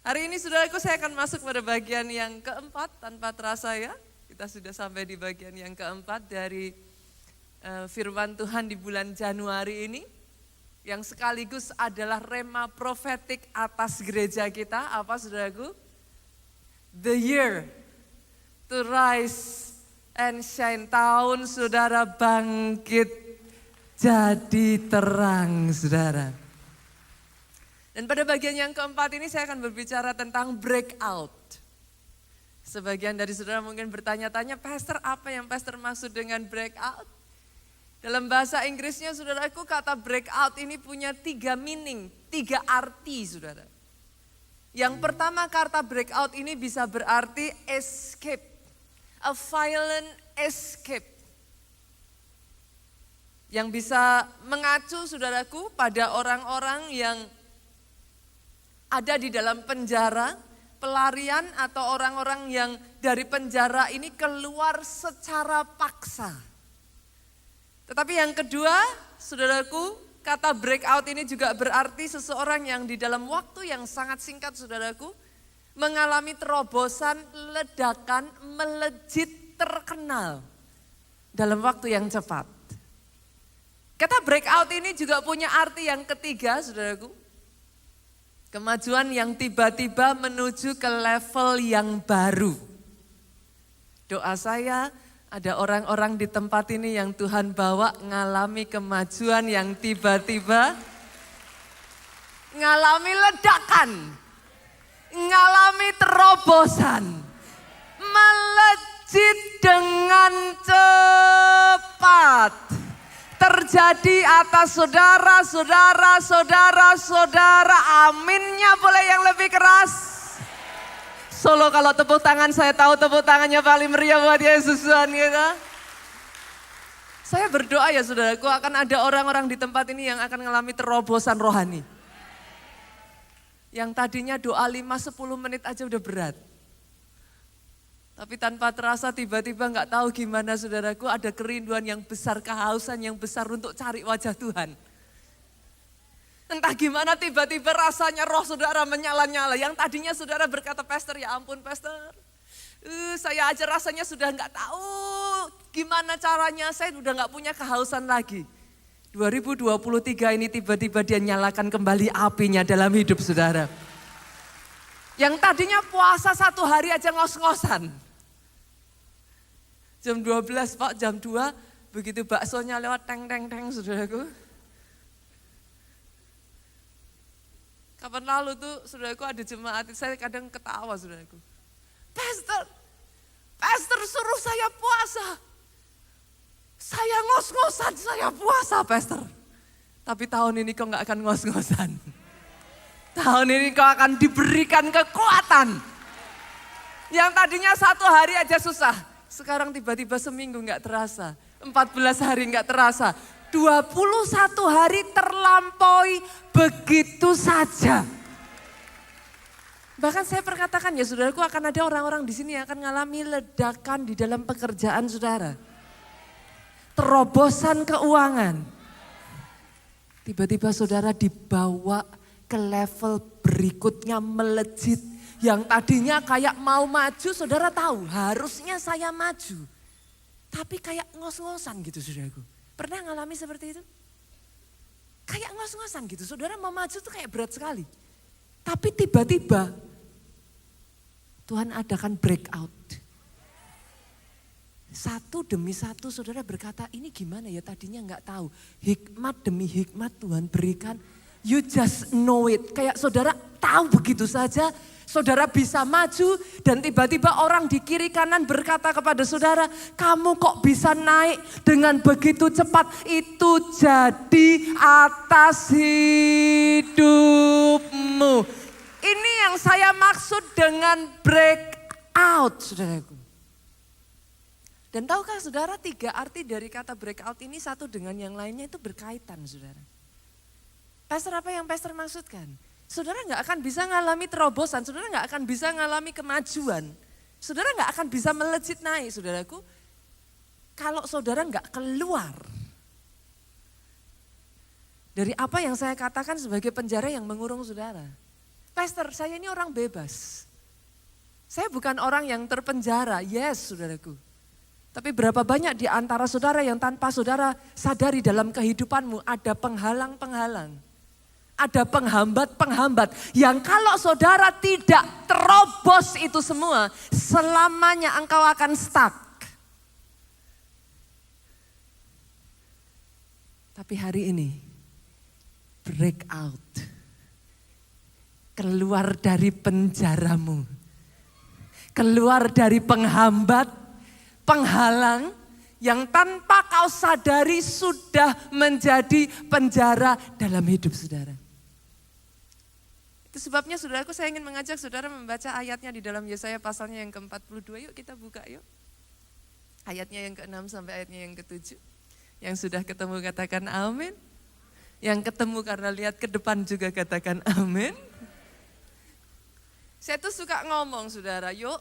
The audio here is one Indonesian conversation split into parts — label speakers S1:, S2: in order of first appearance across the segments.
S1: Hari ini saudaraku saya akan masuk pada bagian yang keempat tanpa terasa ya. Kita sudah sampai di bagian yang keempat dari firman Tuhan di bulan Januari ini. Yang sekaligus adalah rema profetik atas gereja kita. Apa saudaraku? The year to rise and shine. Tahun saudara bangkit jadi terang saudara. Dan pada bagian yang keempat ini saya akan berbicara tentang breakout. Sebagian dari saudara mungkin bertanya-tanya, Pastor apa yang Pastor maksud dengan breakout? Dalam bahasa Inggrisnya saudaraku kata breakout ini punya 3 meaning, 3 arti saudara. Yang pertama kata breakout ini bisa berarti escape, a violent escape. Yang bisa mengacu saudaraku pada orang-orang yang ada di dalam penjara, pelarian atau orang-orang yang dari penjara ini keluar secara paksa. Tetapi yang kedua, saudaraku, kata breakout ini juga berarti seseorang yang di dalam waktu yang sangat singkat, saudaraku, mengalami terobosan, ledakan, melejit, terkenal dalam waktu yang cepat. Kata breakout ini juga punya arti yang ketiga, saudaraku. Kemajuan yang tiba-tiba menuju ke level yang baru. Doa saya ada orang-orang di tempat ini yang Tuhan bawa ngalami kemajuan yang tiba-tiba. Ngalami ledakan. Ngalami terobosan. Melejit dengan cepat. Terjadi atas saudara. Aminnya boleh yang lebih keras. Solo kalau tepuk tangan saya tahu tepuk tangannya paling meriah buat Yesus Tuhan kita. Saya berdoa ya saudaraku akan ada orang-orang di tempat ini yang akan mengalami terobosan rohani. Yang tadinya doa 5-10 menit aja udah berat. Tapi tanpa terasa tiba-tiba gak tahu gimana saudaraku ada kerinduan yang besar, kehausan yang besar untuk cari wajah Tuhan. Entah gimana tiba-tiba rasanya roh saudara menyala-nyala. Yang tadinya saudara berkata, Pastor ya ampun Pastor. Saya aja rasanya sudah gak tahu gimana caranya, saya udah gak punya kehausan lagi. 2023 ini tiba-tiba dia nyalakan kembali apinya dalam hidup saudara. Yang tadinya puasa 1 hari aja ngos-ngosan. Jam 12 Pak, jam 2 begitu baksonya lewat teng saudaraku. Kapan lalu tuh saudaraku ada jemaat, saya kadang ketawa saudaraku. Pastor suruh saya puasa. Saya ngos-ngosan, saya puasa Pastor. Tapi tahun ini kok gak akan ngos-ngosan. Tahun ini kau akan diberikan kekuatan. Yang tadinya 1 hari aja susah. Sekarang tiba-tiba seminggu gak terasa. 14 hari gak terasa. 21 hari terlampaui begitu saja. Bahkan saya perkatakan ya saudaraku akan ada orang-orang di sini yang akan mengalami ledakan di dalam pekerjaan saudara. Terobosan keuangan. Tiba-tiba saudara dibawa ke level berikutnya melejit. Yang tadinya kayak mau maju, saudara tahu harusnya saya maju. Tapi kayak ngos-ngosan gitu saudaraku. Pernah ngalami seperti itu? Kayak ngos-ngosan gitu, saudara mau maju tuh kayak berat sekali. Tapi tiba-tiba Tuhan adakan breakout. Satu demi satu saudara berkata ini gimana ya tadinya gak tahu. Hikmat demi hikmat Tuhan berikan. You just know it. Kayak saudara tahu begitu saja. Saudara bisa maju dan tiba-tiba orang di kiri kanan berkata kepada saudara, kamu kok bisa naik dengan begitu cepat? Itu jadi atas hidupmu. Ini yang saya maksud dengan breakout, saudaraku. Dan tahukah saudara 3 arti dari kata breakout ini satu dengan yang lainnya itu berkaitan, saudara. Pastor apa yang Pastor maksudkan? Saudara gak akan bisa ngalami terobosan, saudara gak akan bisa ngalami kemajuan. Saudara gak akan bisa melejit naik, saudaraku. Kalau saudara gak keluar dari apa yang saya katakan sebagai penjara yang mengurung saudara. Pastor, saya ini orang bebas. Saya bukan orang yang terpenjara, yes saudaraku. Tapi berapa banyak di antara saudara yang tanpa saudara sadari dalam kehidupanmu ada penghalang-penghalang. Ada penghambat-penghambat yang kalau saudara tidak terobos itu semua, selamanya engkau akan stuck. Tapi hari ini, break out. Keluar dari penjaramu. Keluar dari penghambat, penghalang yang tanpa kau sadari sudah menjadi penjara dalam hidup saudara. Itu sebabnya saudaraku saya ingin mengajak saudara membaca ayatnya di dalam Yesaya pasalnya yang ke-42. Yuk kita buka yuk. Ayatnya yang ke-6 sampai ayatnya yang ke-7. Yang sudah ketemu katakan amin. Yang ketemu karena lihat ke depan juga katakan amin. Saya tuh suka ngomong saudara, yuk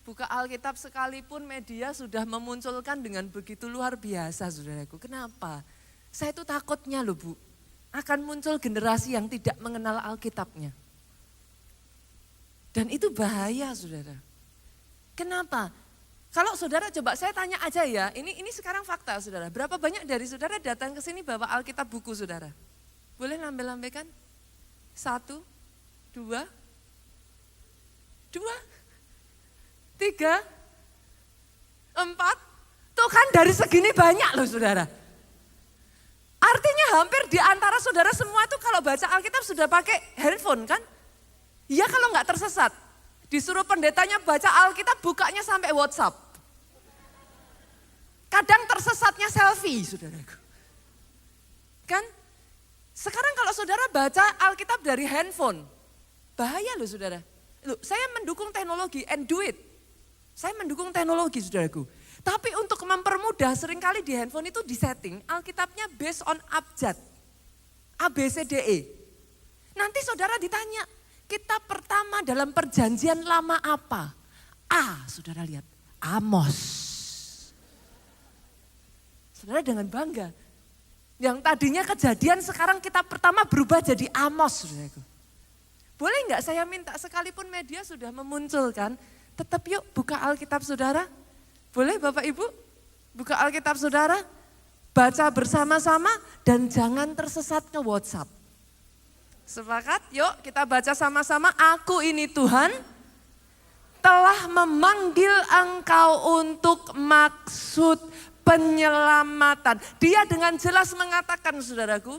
S1: buka Alkitab sekalipun media sudah memunculkan dengan begitu luar biasa saudaraku. Kenapa? Saya tuh takutnya loh Bu, akan muncul generasi yang tidak mengenal Alkitabnya. Dan itu bahaya saudara. Kenapa? Kalau saudara coba saya tanya aja ya, ini sekarang fakta saudara. Berapa banyak dari saudara datang ke sini bawa Alkitab buku saudara? Boleh lambe-lambekan? 1, 2, 3, 4. Tuh kan dari segini banyak loh saudara. Artinya hampir di antara saudara semua tuh kalau baca Alkitab sudah pakai handphone kan? Iya kalau nggak tersesat. Disuruh pendetanya baca Alkitab bukanya sampai WhatsApp. Kadang tersesatnya selfie saudaraku. Kan? Sekarang kalau saudara baca Alkitab dari handphone, bahaya loh saudara. Loh, saya mendukung teknologi and do it. Saya mendukung teknologi saudaraku. Tapi untuk mempermudah seringkali di handphone itu disetting Alkitabnya based on abjad. A, B, C, D, E. Nanti saudara ditanya, kitab pertama dalam perjanjian lama apa? A, saudara lihat, Amos. Saudara dengan bangga. Yang tadinya Kejadian sekarang kitab pertama berubah jadi Amos. Saudaraku. Boleh enggak saya minta sekalipun media sudah memunculkan, tetap yuk buka Alkitab saudara. Boleh Bapak Ibu? Buka Alkitab saudara, baca bersama-sama dan jangan tersesat ke WhatsApp. Sepakat? Yuk kita baca sama-sama. Aku ini Tuhan telah memanggil engkau untuk maksud penyelamatan. Dia dengan jelas mengatakan saudaraku,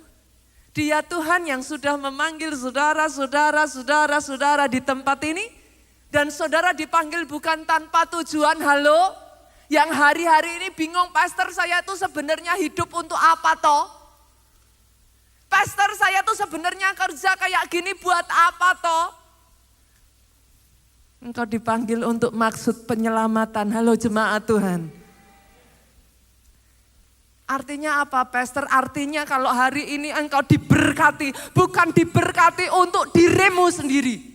S1: dia Tuhan yang sudah memanggil saudara di tempat ini. Dan saudara dipanggil bukan tanpa tujuan, halo? Yang hari-hari ini bingung, pastor saya tuh sebenarnya hidup untuk apa toh? Pastor saya tuh sebenarnya kerja kayak gini buat apa toh? Engkau dipanggil untuk maksud penyelamatan, halo jemaat Tuhan. Artinya apa pastor? Artinya kalau hari ini engkau diberkati, bukan diberkati untuk dirimu sendiri.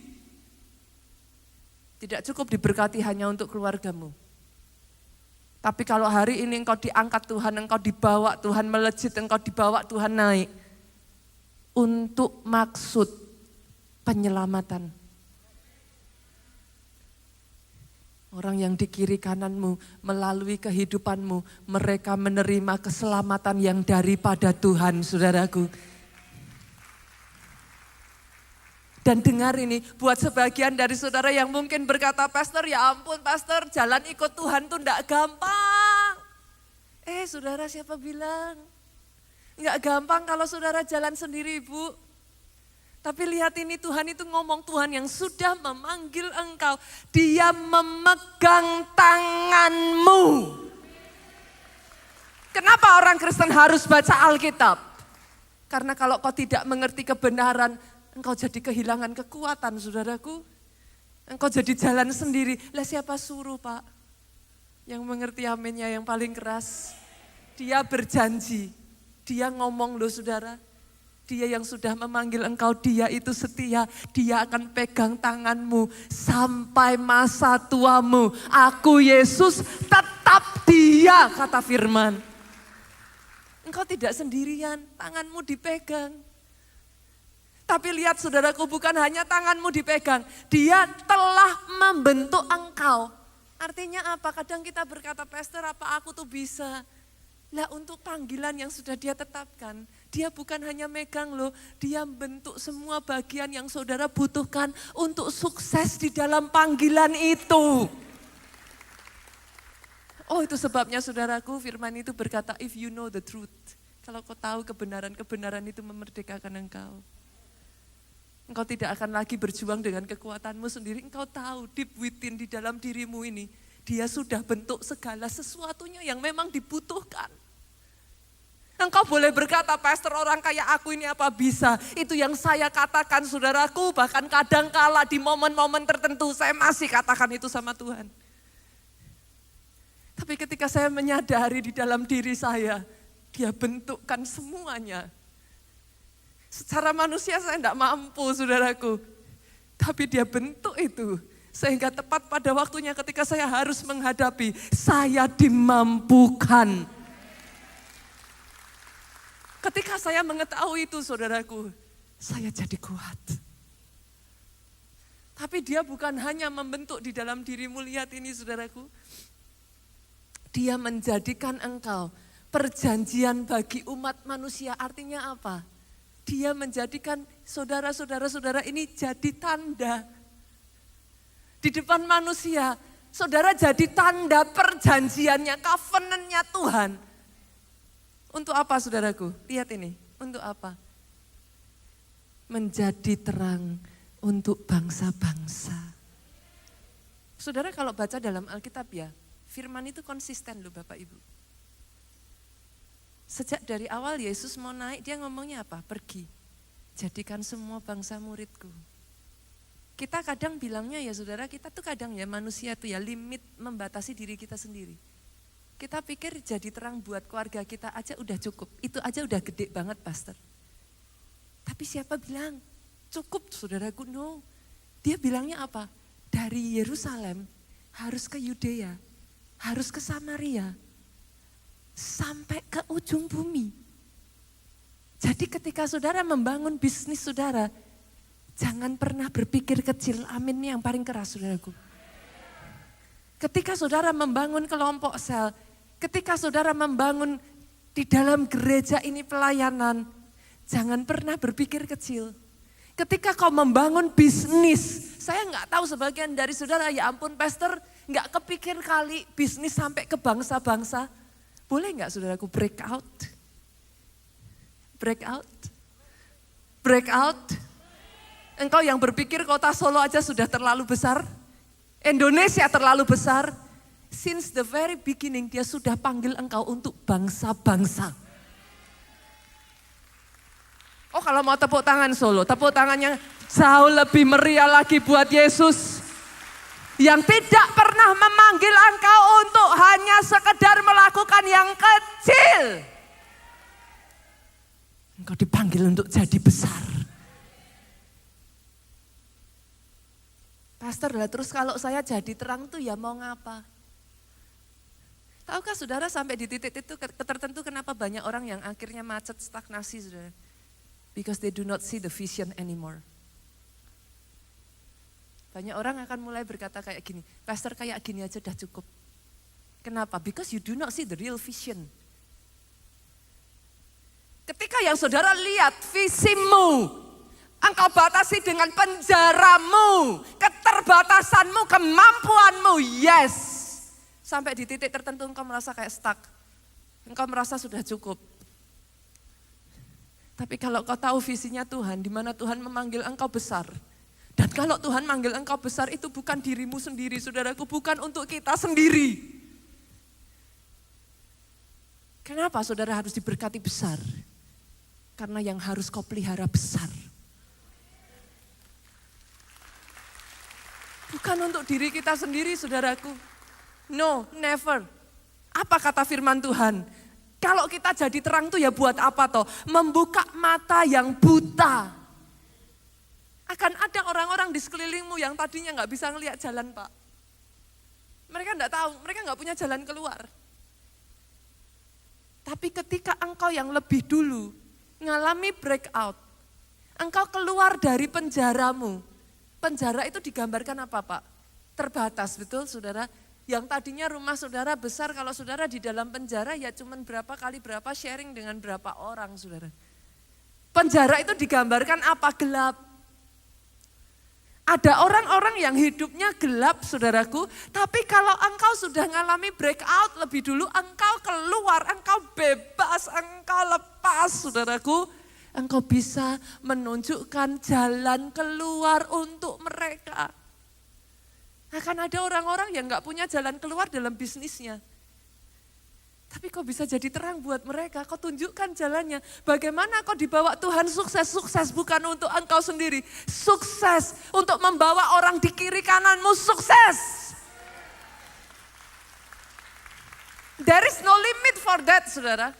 S1: Tidak cukup diberkati hanya untuk keluargamu. Tapi kalau hari ini engkau diangkat Tuhan, engkau dibawa Tuhan melejit, engkau dibawa Tuhan naik. Untuk maksud penyelamatan. Orang yang di kiri kananmu, melalui kehidupanmu, mereka menerima keselamatan yang daripada Tuhan, saudaraku. Dan dengar ini, buat sebagian dari saudara yang mungkin berkata, pastor ya ampun pastor, jalan ikut Tuhan tuh enggak gampang. Saudara siapa bilang? Enggak gampang kalau saudara jalan sendiri Bu. Tapi lihat ini Tuhan itu ngomong, Tuhan yang sudah memanggil engkau, dia memegang tanganmu. Kenapa orang Kristen harus baca Alkitab? Karena kalau kau tidak mengerti kebenaran, engkau jadi kehilangan kekuatan saudaraku. Engkau jadi jalan sendiri. Lah siapa suruh Pak? Yang mengerti aminnya yang paling keras. Dia berjanji. Dia ngomong loh saudara. Dia yang sudah memanggil engkau, dia itu setia. Dia akan pegang tanganmu sampai masa tuamu. Aku Yesus tetap dia, kata firman. Engkau tidak sendirian, tanganmu dipegang. Tapi lihat saudaraku, bukan hanya tanganmu dipegang, dia telah membentuk engkau. Artinya apa? Kadang kita berkata, pastor apa aku tuh bisa? Lah untuk panggilan yang sudah dia tetapkan, dia bukan hanya megang loh, dia bentuk semua bagian yang saudara butuhkan untuk sukses di dalam panggilan itu. Oh itu sebabnya saudaraku, firman itu berkata, if you know the truth. Kalau kau tahu kebenaran itu memerdekakan engkau. Engkau tidak akan lagi berjuang dengan kekuatanmu sendiri. Engkau tahu deep within di dalam dirimu ini. Dia sudah bentuk segala sesuatunya yang memang dibutuhkan. Engkau boleh berkata, pastor orang kayak aku ini apa bisa. Itu yang saya katakan saudaraku. Bahkan kadang kala di momen-momen tertentu saya masih katakan itu sama Tuhan. Tapi ketika saya menyadari di dalam diri saya, dia bentukkan semuanya. Secara manusia saya tidak mampu saudaraku. Tapi dia bentuk itu. Sehingga tepat pada waktunya ketika saya harus menghadapi, saya dimampukan. Ketika saya mengetahui itu saudaraku, saya jadi kuat. Tapi dia bukan hanya membentuk di dalam dirimu, lihat ini saudaraku. Dia menjadikan engkau perjanjian bagi umat manusia, artinya apa? Dia menjadikan saudara-saudara ini jadi tanda. Di depan manusia, saudara jadi tanda perjanjiannya, covenant-nya Tuhan. Untuk apa saudaraku? Lihat ini, untuk apa? Menjadi terang untuk bangsa-bangsa. Saudara kalau baca dalam Alkitab ya, firman itu konsisten loh Bapak Ibu. Sejak dari awal Yesus mau naik, dia ngomongnya apa? Pergi, jadikan semua bangsa muridku. Kita kadang bilangnya ya saudara, kita tuh kadang ya manusia tuh ya limit membatasi diri kita sendiri. Kita pikir jadi terang buat keluarga kita aja udah cukup, itu aja udah gede banget pastor. Tapi siapa bilang cukup saudaraku? No, dia bilangnya apa? Dari Yerusalem harus ke Yudea, harus ke Samaria, sampai ke ujung bumi. Jadi ketika saudara membangun bisnis saudara, jangan pernah berpikir kecil, amin yang paling keras saudaraku. Ketika saudara membangun kelompok sel, ketika saudara membangun di dalam gereja ini pelayanan, jangan pernah berpikir kecil. Ketika kau membangun bisnis, saya nggak tahu sebagian dari saudara, ya ampun pastor, nggak kepikir kali bisnis sampai ke bangsa-bangsa. Boleh nggak saudaraku break out? Break out? Break out? Engkau yang berpikir kota Solo aja sudah terlalu besar, Indonesia terlalu besar. Since the very beginning dia sudah panggil engkau untuk bangsa-bangsa. Oh kalau mau tepuk tangan Solo, tepuk tangannya jauh lebih meriah lagi buat Yesus. Yang tidak pernah memanggil engkau untuk hanya sekedar melakukan yang kecil. Engkau dipanggil untuk jadi besar. Pastor lah terus kalau saya jadi terang tuh ya mau ngapa? Tahukah saudara sampai di titik itu tertentu kenapa banyak orang yang akhirnya macet stagnasi saudara? Because they do not see the vision anymore. Banyak orang akan mulai berkata kayak gini, pastor kayak gini aja udah cukup. Kenapa? Because you do not see the real vision. Ketika yang saudara lihat visimu, engkau batasi dengan penjaramu, keterbatasanmu, kemampuanmu, yes. Sampai di titik tertentu engkau merasa kayak stuck. Engkau merasa sudah cukup. Tapi kalau kau tahu visinya Tuhan, di mana Tuhan memanggil engkau besar. Dan kalau Tuhan manggil engkau besar itu bukan dirimu sendiri, saudaraku, bukan untuk kita sendiri. Kenapa saudara harus diberkati besar? Karena yang harus kau pelihara besar. Bukan untuk diri kita sendiri, saudaraku. No, never. Apa kata firman Tuhan? Kalau kita jadi terang tuh ya buat apa toh? Membuka mata yang buta. Akan ada orang-orang di sekelilingmu yang tadinya nggak bisa ngelihat jalan Pak. Mereka nggak tahu, mereka nggak punya jalan keluar. Tapi ketika engkau yang lebih dulu ngalami breakout, Engkau keluar dari penjaramu. Penjara itu digambarkan apa Pak? Terbatas, betul saudara? Yang tadinya rumah saudara besar, kalau saudara di dalam penjara ya cuman berapa kali berapa sharing dengan berapa orang saudara. Penjara itu digambarkan apa? Gelap. Ada orang-orang yang hidupnya gelap saudaraku, tapi kalau engkau sudah ngalami breakout lebih dulu, engkau keluar, engkau bebas, engkau lepas saudaraku. Engkau bisa menunjukkan jalan keluar untuk mereka. Akan ada orang-orang yang gak punya jalan keluar dalam bisnisnya. Tapi kau bisa jadi terang buat mereka, kau tunjukkan jalannya. Bagaimana kau dibawa Tuhan sukses? Sukses bukan untuk engkau sendiri. Sukses untuk membawa orang di kiri kananmu sukses. There is no limit for that, saudara.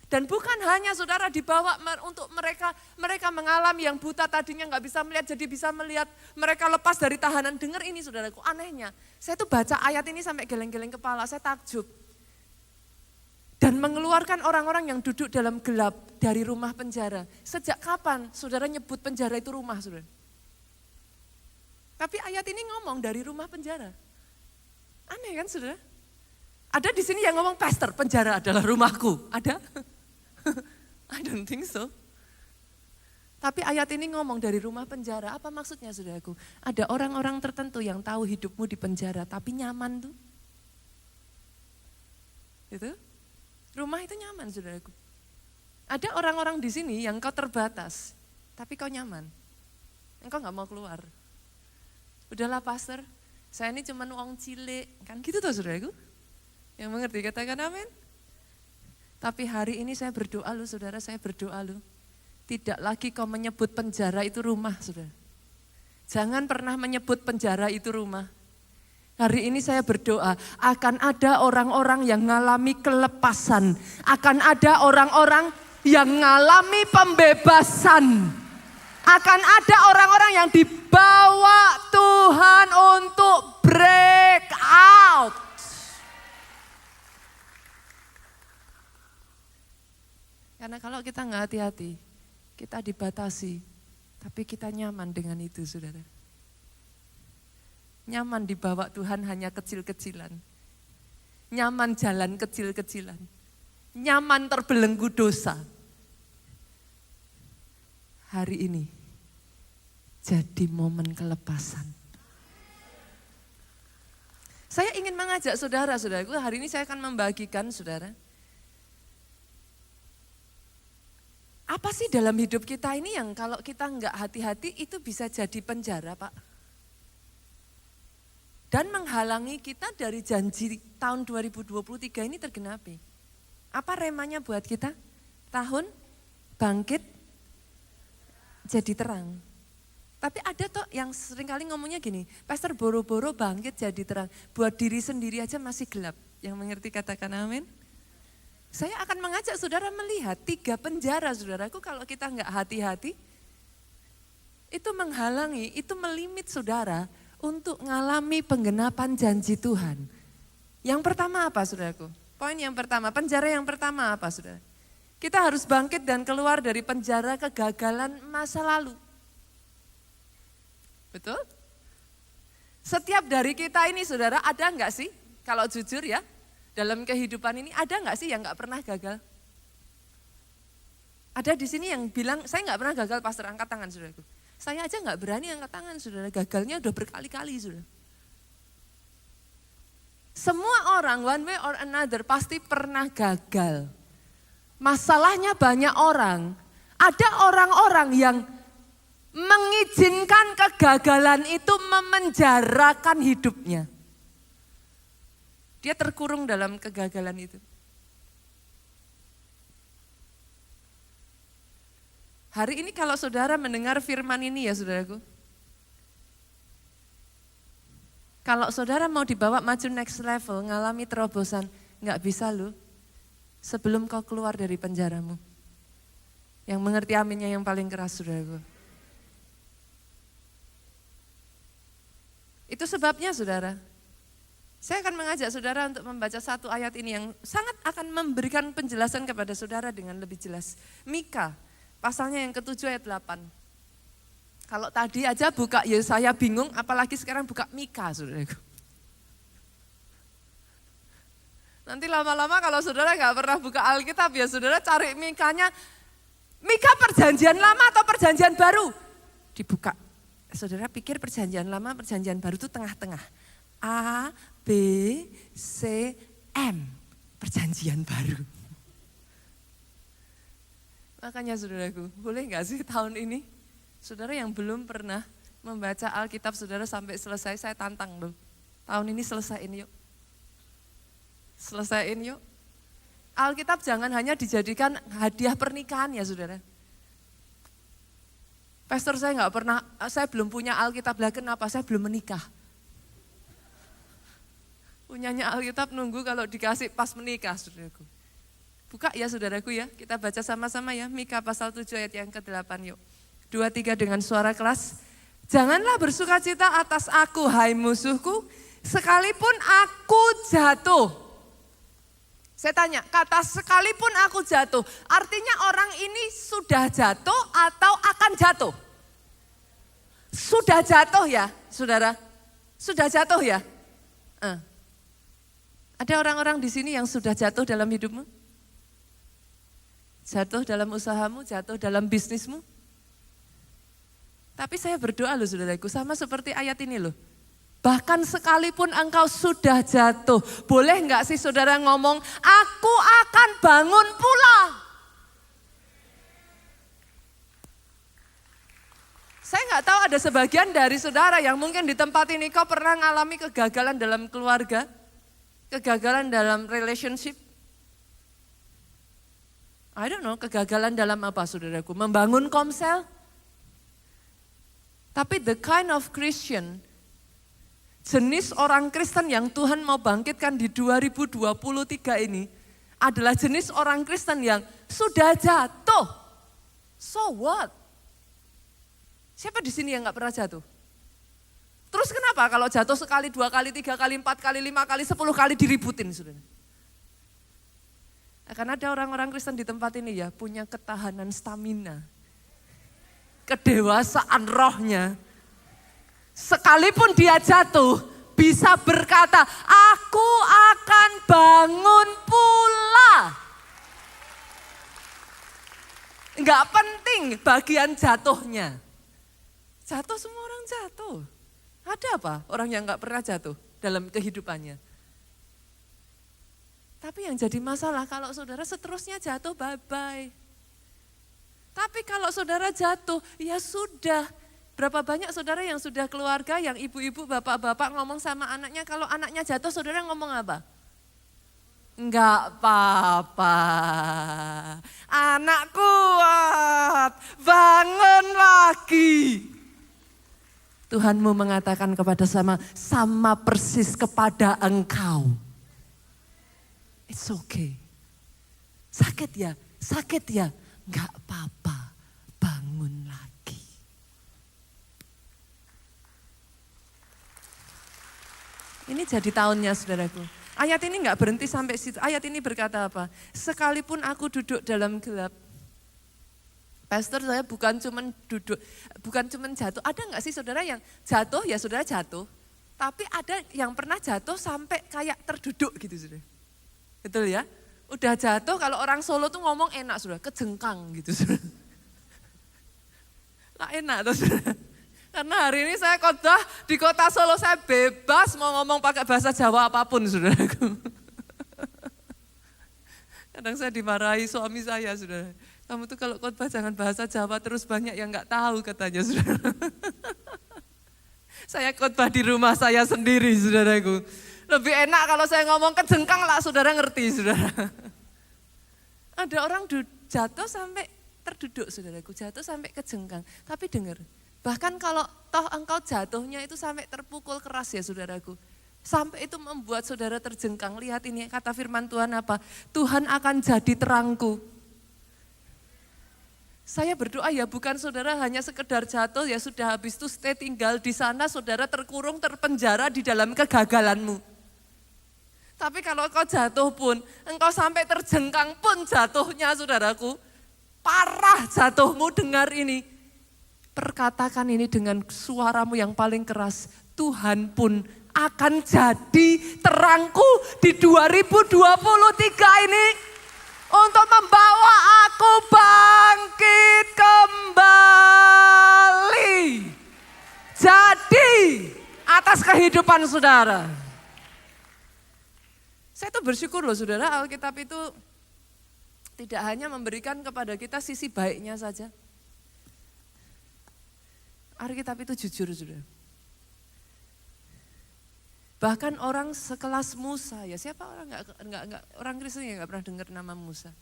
S1: Dan bukan hanya saudara dibawa untuk mereka mengalami yang buta tadinya gak bisa melihat jadi bisa melihat. Mereka lepas dari tahanan. Dengar ini saudaraku, anehnya. Saya tuh baca ayat ini sampai geleng-geleng kepala, saya takjub. Dan mengeluarkan orang-orang yang duduk dalam gelap dari rumah penjara. Sejak kapan saudara nyebut penjara itu rumah saudara? Tapi ayat ini ngomong dari rumah penjara. Aneh kan saudara? Ada di sini yang ngomong, pastor penjara adalah rumahku. Ada? I don't think so. Tapi ayat ini ngomong dari rumah penjara. Apa maksudnya saudaraku? Ada orang-orang tertentu yang tahu hidupmu di penjara tapi nyaman tuh. Itu? Rumah itu nyaman saudaraku. Ada orang-orang di sini yang kau terbatas tapi kau nyaman. Engkau gak mau keluar. Udahlah pastor, saya ini cuma uang cilik. Kan gitu tuh saudaraku. Yang mengerti katakan amin. Tapi hari ini saya berdoa loh saudara, saya berdoa loh. Tidak lagi kau menyebut penjara itu rumah saudara. Jangan pernah menyebut penjara itu rumah. Hari ini saya berdoa, akan ada orang-orang yang mengalami kelepasan. Akan ada orang-orang yang mengalami pembebasan. Akan ada orang-orang yang dibawa Tuhan untuk break out. Karena kalau kita nggak hati-hati, kita dibatasi, tapi kita nyaman dengan itu saudara. Nyaman dibawa Tuhan hanya kecil-kecilan. Nyaman jalan kecil-kecilan. Nyaman terbelenggu dosa. Hari ini jadi momen kelepasan. Saya ingin mengajak saudara-saudaraku, hari ini saya akan membagikan saudara. Apa sih dalam hidup kita ini yang kalau kita nggak hati-hati itu bisa jadi penjara Pak? Dan menghalangi kita dari janji tahun 2023 ini tergenapi. Apa remanya buat kita? Tahun bangkit jadi terang. Tapi ada toh yang seringkali ngomongnya gini, pastor boro-boro bangkit jadi terang. Buat diri sendiri aja masih gelap. Yang mengerti katakan amin? Saya akan mengajak saudara melihat 3 penjara saudaraku kalau kita nggak hati-hati. Itu menghalangi, itu melimit saudara untuk mengalami penggenapan janji Tuhan. Yang pertama apa saudaraku? Poin yang pertama, penjara yang pertama apa saudara? Kita harus bangkit dan keluar dari penjara kegagalan masa lalu. Betul? Setiap dari kita ini saudara ada nggak sih? Kalau jujur ya. Dalam kehidupan ini ada nggak sih yang nggak pernah gagal? Ada di sini yang bilang, saya nggak pernah gagal pastor, angkat tangan saudaraku. Saya aja nggak berani angkat tangan saudara, gagalnya udah berkali-kali saudara. Semua orang one way or another pasti pernah gagal. Masalahnya banyak orang, ada orang-orang yang mengizinkan kegagalan itu memenjarakan hidupnya. Dia terkurung dalam kegagalan itu. Hari ini kalau saudara mendengar firman ini ya saudaraku. Kalau saudara mau dibawa maju next level, ngalami terobosan, nggak bisa loh. Sebelum kau keluar dari penjaramu. Yang mengerti aminnya yang paling keras saudaraku. Itu sebabnya saudara. Saya akan mengajak saudara untuk membaca satu ayat ini yang sangat akan memberikan penjelasan kepada saudara dengan lebih jelas. Mika pasalnya yang ke-7 ayat 8. Kalau tadi aja buka Yesaya bingung, apalagi sekarang buka Mika, saudaraku. Nanti lama-lama kalau saudara nggak pernah buka Alkitab ya saudara cari Mikanya. Mika perjanjian lama atau perjanjian baru? Dibuka. Saudara pikir perjanjian lama, perjanjian baru itu tengah-tengah. A, B, C, M. Perjanjian baru. Makanya saudaraku, boleh nggak sih tahun ini? Saudara yang belum pernah membaca Alkitab saudara sampai selesai, saya tantang loh. Tahun ini selesaiin yuk. Selesaiin yuk. Alkitab jangan hanya dijadikan hadiah pernikahan ya saudara. Pastor saya belum punya Alkitab, lah kenapa? Saya belum menikah. Punyanya Alkitab nunggu kalau dikasih pas menikah saudaraku. Buka ya saudaraku ya, kita baca sama-sama ya. Mika pasal 7 ayat yang ke-8 yuk. 2-3 dengan suara keras. Janganlah bersukacita atas aku hai musuhku, sekalipun aku jatuh. Saya tanya, kata sekalipun aku jatuh, artinya orang ini sudah jatuh atau akan jatuh? Sudah jatuh ya, saudara? Sudah jatuh ya? Ada orang-orang di sini yang sudah jatuh dalam hidupmu? Jatuh dalam usahamu, jatuh dalam bisnismu? Tapi saya berdoa loh saudaraku, sama seperti ayat ini loh. Bahkan sekalipun engkau sudah jatuh, boleh enggak sih saudara ngomong, aku akan bangun pula. Saya enggak tahu ada sebagian dari saudara yang mungkin di tempat ini kau pernah mengalami kegagalan dalam keluarga, kegagalan dalam relationship. I don't know, kegagalan dalam apa saudaraku, membangun komsel. Tapi the kind of Christian, jenis orang Kristen yang Tuhan mau bangkitkan di 2023 ini adalah jenis orang Kristen yang sudah jatuh. So what? Siapa di sini yang gak pernah jatuh? Terus kenapa kalau jatuh sekali, 2 kali, 3 kali, 4 kali, 5 kali, 10 kali diributin saudara? Akan ada orang-orang Kristen di tempat ini ya punya ketahanan stamina. Kedewasaan rohnya. Sekalipun dia jatuh, bisa berkata, aku akan bangun pula. Enggak penting bagian jatuhnya. Jatuh semua orang jatuh. Ada apa orang yang enggak pernah jatuh dalam kehidupannya? Tapi yang jadi masalah kalau saudara seterusnya jatuh, bye-bye. Tapi kalau saudara jatuh, ya sudah. Berapa banyak saudara yang sudah keluarga, yang ibu-ibu, bapak-bapak ngomong sama anaknya, kalau anaknya jatuh saudara ngomong apa? Enggak apa-apa, anak kuat, bangun lagi. Tuhanmu mengatakan kepada sama persis kepada engkau. It's okay. Sakit ya, enggak apa-apa, bangun lagi. Ini jadi tahunnya saudaraku. Ayat ini enggak berhenti sampai situ. Ayat ini berkata apa? Sekalipun aku duduk dalam gelap. Pastor, saya bukan cuman duduk, bukan cuman jatuh. Ada enggak sih saudara yang jatuh, ya saudara jatuh. Tapi ada yang pernah jatuh sampai kayak terduduk gitu saudara. Betul ya? Udah jatuh, kalau orang Solo tuh ngomong enak saudara, kejengkang gitu saudara. Lah enak tuh saudara. Karena hari ini saya khotbah di kota Solo, saya bebas mau ngomong pakai bahasa Jawa apapun saudaraku. Kadang saya dimarahi suami saya saudara. Kamu tuh kalau khotbah jangan bahasa Jawa terus banyak yang gak tahu katanya saudara. Saya khotbah di rumah saya sendiri saudaraku. Lebih enak kalau saya ngomong kejengkang lah saudara ngerti saudara. Ada orang jatuh sampai terduduk saudaraku, jatuh sampai kejengkang. Tapi dengar, bahkan kalau toh engkau jatuhnya itu sampai terpukul keras ya saudaraku. Sampai itu membuat saudara terjengkang. Lihat ini kata firman Tuhan apa? Tuhan akan jadi terangku. Saya berdoa ya bukan saudara hanya sekedar jatuh ya sudah habis itu stay tinggal di sana saudara terkurung terpenjara di dalam kegagalanmu. Tapi kalau kau jatuh pun engkau sampai terjengkang pun jatuhnya saudaraku. parah jatuhmu, dengar ini. Perkatakan ini dengan suaramu yang paling keras. Tuhan pun akan jadi terangku di 2023 ini. Untuk membawa aku bangkit kembali. Jadi atas kehidupan saudara. Saya tuh bersyukur loh saudara, Alkitab itu tidak hanya memberikan kepada kita sisi baiknya saja. Alkitab itu jujur saudara. Bahkan orang sekelas Musa, ya siapa orang enggak orang Kristen yang enggak pernah dengar nama Musa.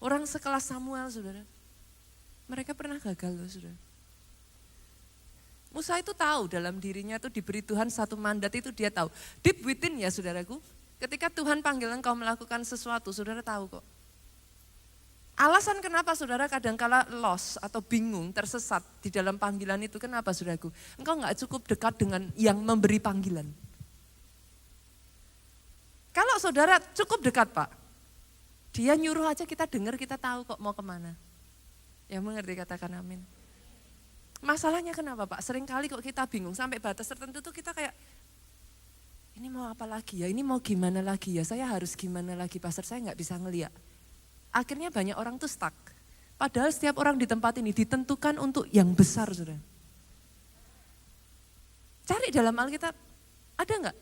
S1: Orang sekelas Samuel saudara. Mereka pernah gagal loh saudara. Musa itu tahu dalam dirinya itu diberi Tuhan satu mandat, itu dia tahu. Deep within ya saudaraku. Ketika Tuhan panggil engkau melakukan sesuatu, saudara tahu kok. Alasan kenapa saudara kadangkala lost atau bingung, tersesat di dalam panggilan itu, kenapa saudaraku? Engkau enggak cukup dekat dengan yang memberi panggilan. Kalau saudara cukup dekat Pak, dia nyuruh aja kita dengar, kita tahu kok mau kemana. Yang mengerti katakan amin. Masalahnya kenapa Pak? Seringkali kok kita bingung, sampai batas tertentu tuh kita kayak, ini mau apa lagi ya, ini mau gimana lagi ya, saya harus gimana lagi, pastor saya nggak bisa ngeliat. Akhirnya banyak orang tuh stuck. Padahal setiap orang di tempat ini ditentukan untuk yang besar saudara. Cari dalam Alkitab, ada nggak?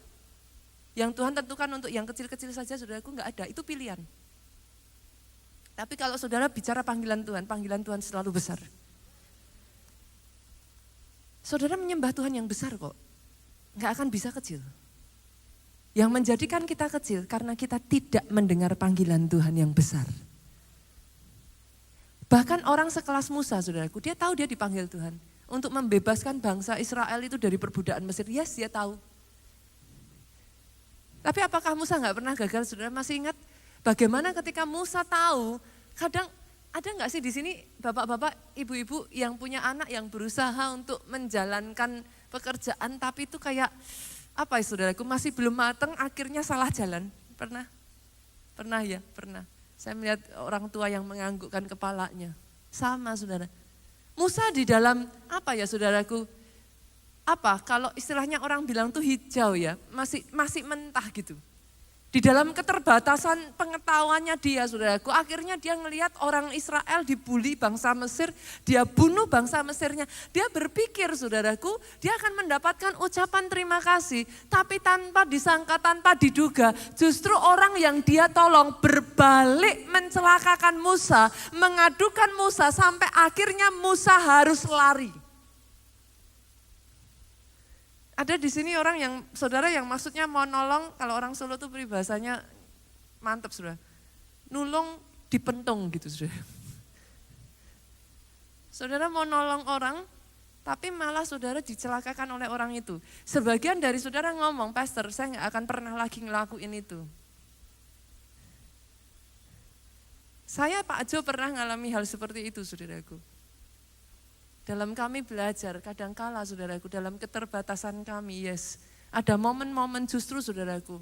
S1: Yang Tuhan tentukan untuk yang kecil-kecil saja saudaraku, nggak ada, itu pilihan. Tapi kalau saudara bicara panggilan Tuhan selalu besar. Saudara menyembah Tuhan yang besar kok, nggak akan bisa kecil. Yang menjadikan kita kecil karena kita tidak mendengar panggilan Tuhan yang besar. Bahkan orang sekelas Musa saudaraku, dia tahu dia dipanggil Tuhan untuk membebaskan bangsa Israel itu dari perbudakan Mesir. Yes, dia tahu. Tapi apakah Musa nggak pernah gagal? Saudara masih ingat bagaimana ketika Musa tahu, kadang ada nggak sih di sini bapak-bapak, ibu-ibu yang punya anak yang berusaha untuk menjalankan pekerjaan tapi itu kayak apa ya saudaraku, masih belum mateng, akhirnya salah jalan. Pernah? Pernah ya, pernah. Saya melihat orang tua yang menganggukkan kepalanya. Sama saudara. Musa di dalam apa ya saudaraku, apa kalau istilahnya orang bilang tuh hijau ya, masih mentah gitu. Di dalam keterbatasan pengetahuannya dia saudaraku, akhirnya dia ngelihat orang Israel dibully bangsa Mesir, dia bunuh bangsa Mesirnya. Dia berpikir saudaraku, dia akan mendapatkan ucapan terima kasih, tapi tanpa disangka, tanpa diduga, justru orang yang dia tolong berbalik mencelakakan Musa, mengadukan Musa, sampai akhirnya Musa harus lari. Ada di sini orang yang, saudara yang maksudnya mau nolong, kalau orang Solo tuh peribahasanya mantep saudara. Nulung dipentung gitu saudara. Saudara mau nolong orang, tapi malah saudara dicelakakan oleh orang itu. Sebagian dari saudara ngomong, pastor saya gak akan pernah lagi ngelakuin itu. Saya Pak Jo pernah ngalami hal seperti itu saudaraku. Dalam kami belajar, kadangkala saudaraku, dalam keterbatasan kami, yes. Ada momen-momen justru saudaraku,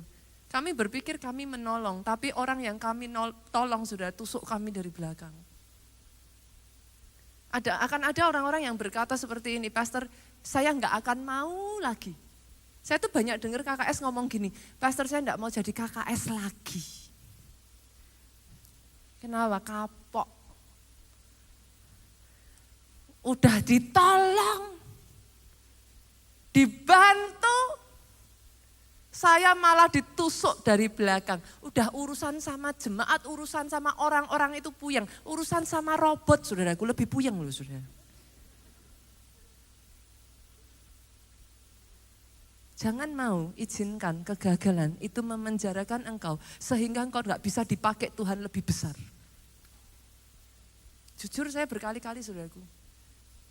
S1: kami berpikir kami menolong, tapi orang yang kami tolong saudara, tusuk kami dari belakang. Akan ada orang-orang yang berkata seperti ini, pastor saya nggak akan mau lagi. Saya tuh banyak dengar KKS ngomong gini, pastor saya nggak mau jadi KKS lagi. Kenapa? Kapok. Udah ditolong, dibantu, saya malah ditusuk dari belakang. Udah urusan sama jemaat, urusan sama orang-orang itu puyeng. Urusan sama robot saudaraku lebih puyeng loh saudara. Jangan mau izinkan kegagalan itu memenjarakan engkau sehingga engkau gak bisa dipakai Tuhan lebih besar. Jujur saya berkali-kali saudaraku.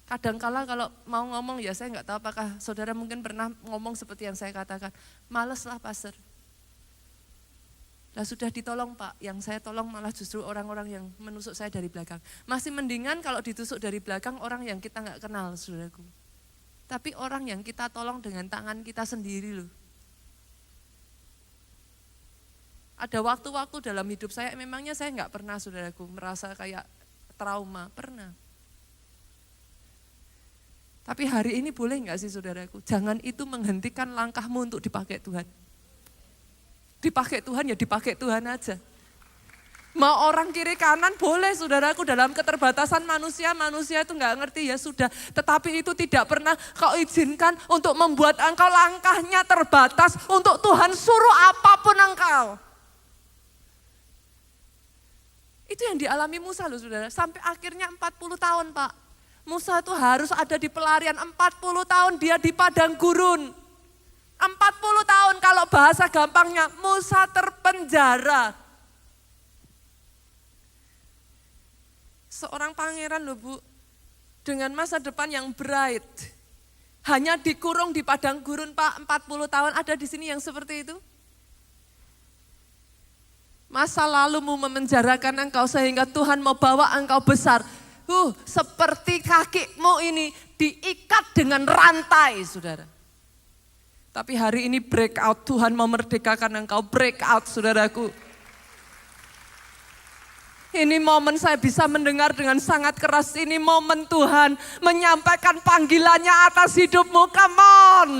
S1: Kadangkala kalau mau ngomong ya saya nggak tahu apakah saudara mungkin pernah ngomong seperti yang saya katakan. Males lah pastor. Lah sudah ditolong Pak, yang saya tolong malah justru orang-orang yang menusuk saya dari belakang. Masih mendingan kalau ditusuk dari belakang orang yang kita nggak kenal saudaraku. Tapi orang yang kita tolong dengan tangan kita sendiri loh. Ada waktu-waktu dalam hidup saya, memangnya saya nggak pernah saudaraku merasa kayak trauma, pernah. Tapi hari ini boleh enggak sih saudaraku, jangan itu menghentikan langkahmu untuk dipakai Tuhan. Dipakai Tuhan ya dipakai Tuhan aja. Mau orang kiri kanan boleh saudaraku, dalam keterbatasan manusia itu enggak ngerti ya sudah. Tetapi itu tidak pernah kau izinkan untuk membuat engkau langkahnya terbatas untuk Tuhan suruh apapun engkau. Itu yang dialami Musa loh saudara, sampai akhirnya 40 tahun Pak. Musa itu harus ada di pelarian 40 tahun dia di padang gurun. 40 tahun kalau bahasa gampangnya Musa terpenjara. Seorang pangeran loh Bu, dengan masa depan yang bright. Hanya dikurung di padang gurun Pak 40 tahun, ada di sini yang seperti itu? Masa lalumu memenjarakan engkau sehingga Tuhan mau bawa engkau besar. Seperti kakimu ini diikat dengan rantai saudara. Tapi hari ini break out, Tuhan mau merdekakan engkau, break out saudaraku. Ini momen saya bisa mendengar dengan sangat keras, ini momen Tuhan menyampaikan panggilannya atas hidupmu, come on.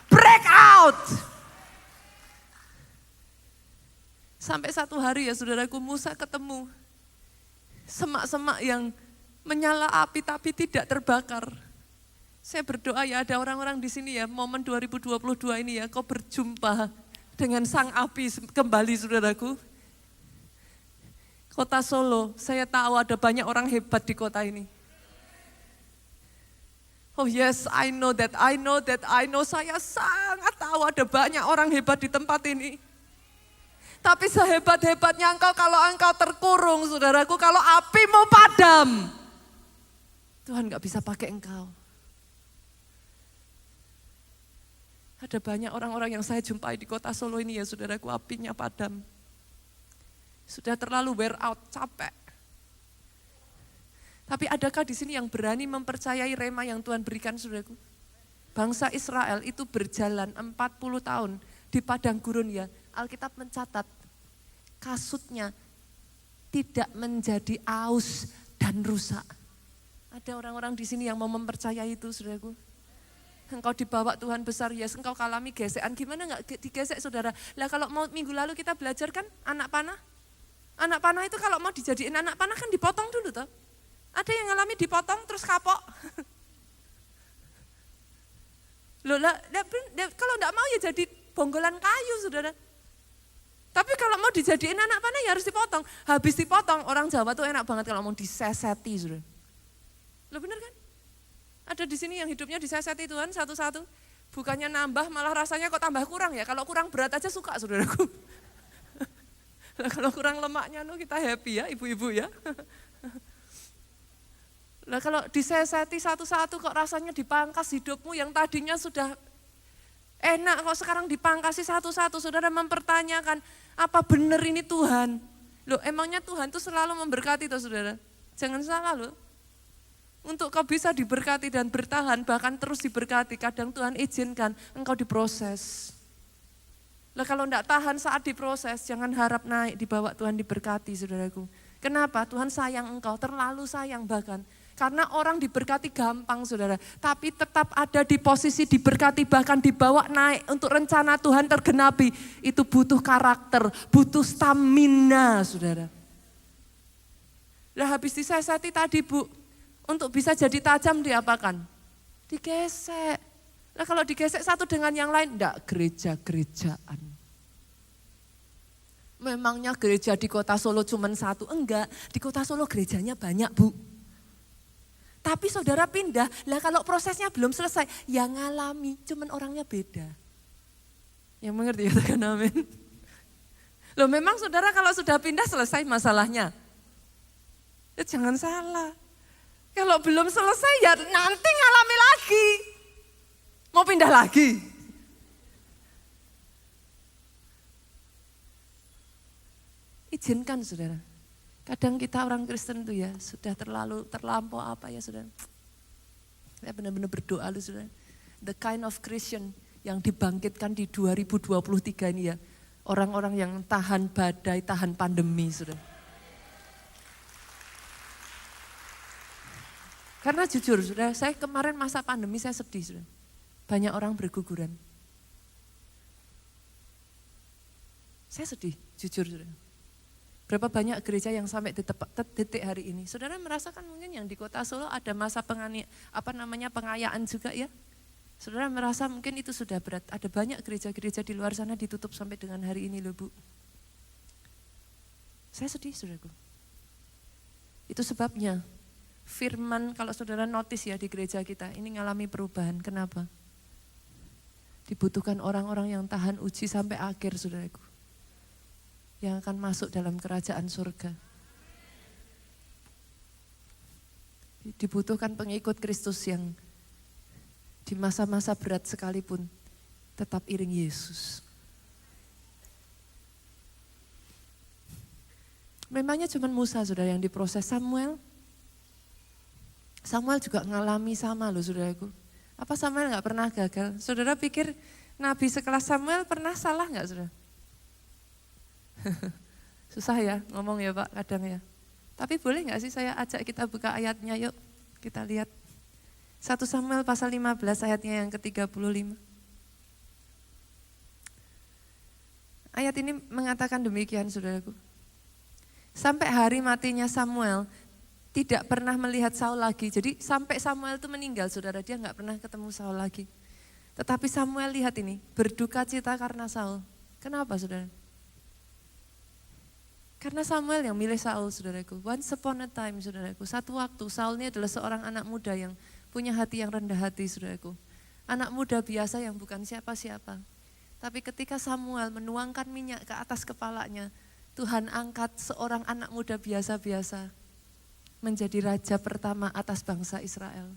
S1: Break out. Sampai satu hari ya saudaraku, Musa ketemu semak-semak yang menyala api tapi tidak terbakar. Saya berdoa ya ada orang-orang di sini ya, momen 2022 ini ya, kau berjumpa dengan sang api kembali saudaraku. Kota Solo, saya tahu ada banyak orang hebat di kota ini. Oh yes, I know that, saya sangat tahu ada banyak orang hebat di tempat ini. Tapi sehebat-hebatnya engkau, kalau engkau terkurung saudaraku, kalau apimu padam, Tuhan gak bisa pakai engkau. Ada banyak orang-orang yang saya jumpai di kota Solo ini ya saudaraku, apinya padam. Sudah terlalu wear out, capek. Tapi adakah di sini yang berani mempercayai rema yang Tuhan berikan saudaraku? Bangsa Israel itu berjalan 40 tahun di padang gurun ya. Alkitab mencatat kasutnya tidak menjadi aus dan rusak. Ada orang-orang di sini yang mau mempercayai itu saudaraku. Engkau dibawa Tuhan besar, ya engkau kalami gesekan. Gimana enggak digesek saudara? Lah kalau mau minggu lalu kita belajar kan anak panah. Anak panah itu kalau mau dijadiin anak panah kan dipotong dulu toh. Ada yang ngalami dipotong terus kapok. Loh, kalau enggak mau ya jadi bonggolan kayu saudara. Tapi kalau mau dijadiin anak panah ya harus dipotong. Habis dipotong, orang Jawa tuh enak banget kalau mau diseseti saudara. Loh bener kan? Ada di sini yang hidupnya diseseti Tuhan satu-satu. Bukannya nambah malah rasanya kok tambah kurang ya. Kalau kurang berat aja suka saudaraku. Nah, kalau kurang lemaknya kita happy ya ibu-ibu ya. Nah kalau diseseti satu-satu kok rasanya dipangkas hidupmu yang tadinya sudah enak kok sekarang dipangkasi satu-satu. Saudara mempertanyakan apa benar ini Tuhan? Loh emangnya Tuhan tuh selalu memberkati toh saudara? Jangan salah loh. Untuk kau bisa diberkati dan bertahan bahkan terus diberkati kadang Tuhan izinkan engkau diproses. Lah kalau enggak tahan saat diproses, jangan harap naik di bawah Tuhan diberkati saudaraku. Kenapa? Tuhan sayang engkau, terlalu sayang bahkan. Karena orang diberkati gampang saudara, tapi tetap ada di posisi diberkati bahkan dibawa naik untuk rencana Tuhan tergenapi. Itu butuh karakter, butuh stamina saudara. Lah habis disesati tadi Bu, untuk bisa jadi tajam diapakan? Digesek. Nah kalau digesek satu dengan yang lain, enggak gereja-gerejaan. Memangnya gereja di kota Solo cuma satu? Enggak, di kota Solo gerejanya banyak Bu. Tapi saudara pindah, lah kalau prosesnya belum selesai, yang ngalami cuman orangnya beda. Yang mengerti katakan amin. Loh memang saudara kalau sudah pindah selesai masalahnya. Ya, jangan salah. Kalau belum selesai ya nanti ngalami lagi. Mau pindah lagi. Izinkan saudara. Kadang kita orang Kristen tuh ya sudah terlampau apa ya saudara. Saya benar-benar berdoa lu saudara. The kind of Christian yang dibangkitkan di 2023 ini ya. Orang-orang yang tahan badai, tahan pandemi saudara. Karena jujur, saudara, saya kemarin masa pandemi saya sedih, saudara. Banyak orang berguguran. Saya sedih, jujur, saudara. Berapa banyak gereja yang sampai detik hari ini. Saudara merasakan mungkin yang di kota Solo ada masa pengayaan juga ya. Saudara merasa mungkin itu sudah berat. Ada banyak gereja-gereja di luar sana ditutup sampai dengan hari ini loh Bu. Saya sedih saudaraku. Itu sebabnya firman kalau saudara notice ya di gereja kita ini ngalami perubahan. Kenapa? Dibutuhkan orang-orang yang tahan uji sampai akhir saudaraku. Yang akan masuk dalam kerajaan surga. Dibutuhkan pengikut Kristus yang di masa-masa berat sekalipun tetap iring Yesus. Memangnya cuma Musa saudara yang diproses. Samuel juga ngalami sama loh saudaraku. Apa Samuel gak pernah gagal? Saudara pikir Nabi sekelas Samuel pernah salah gak saudara? Susah ya ngomong ya Pak kadang ya. Tapi boleh gak sih saya ajak kita buka ayatnya yuk kita lihat. 1 Samuel pasal 15 ayatnya yang ke-35. Ayat ini mengatakan demikian saudaraku. Sampai hari matinya Samuel tidak pernah melihat Saul lagi. Jadi sampai Samuel itu meninggal saudara, dia gak pernah ketemu Saul lagi. Tetapi Samuel lihat ini, berduka cita karena Saul. Kenapa saudara? Karena Samuel yang milih Saul saudaraku. Once upon a time saudaraku, satu waktu Saul ini adalah seorang anak muda yang punya hati yang rendah hati saudaraku. Anak muda biasa yang bukan siapa-siapa. Tapi ketika Samuel menuangkan minyak ke atas kepalanya, Tuhan angkat seorang anak muda biasa-biasa menjadi raja pertama atas bangsa Israel.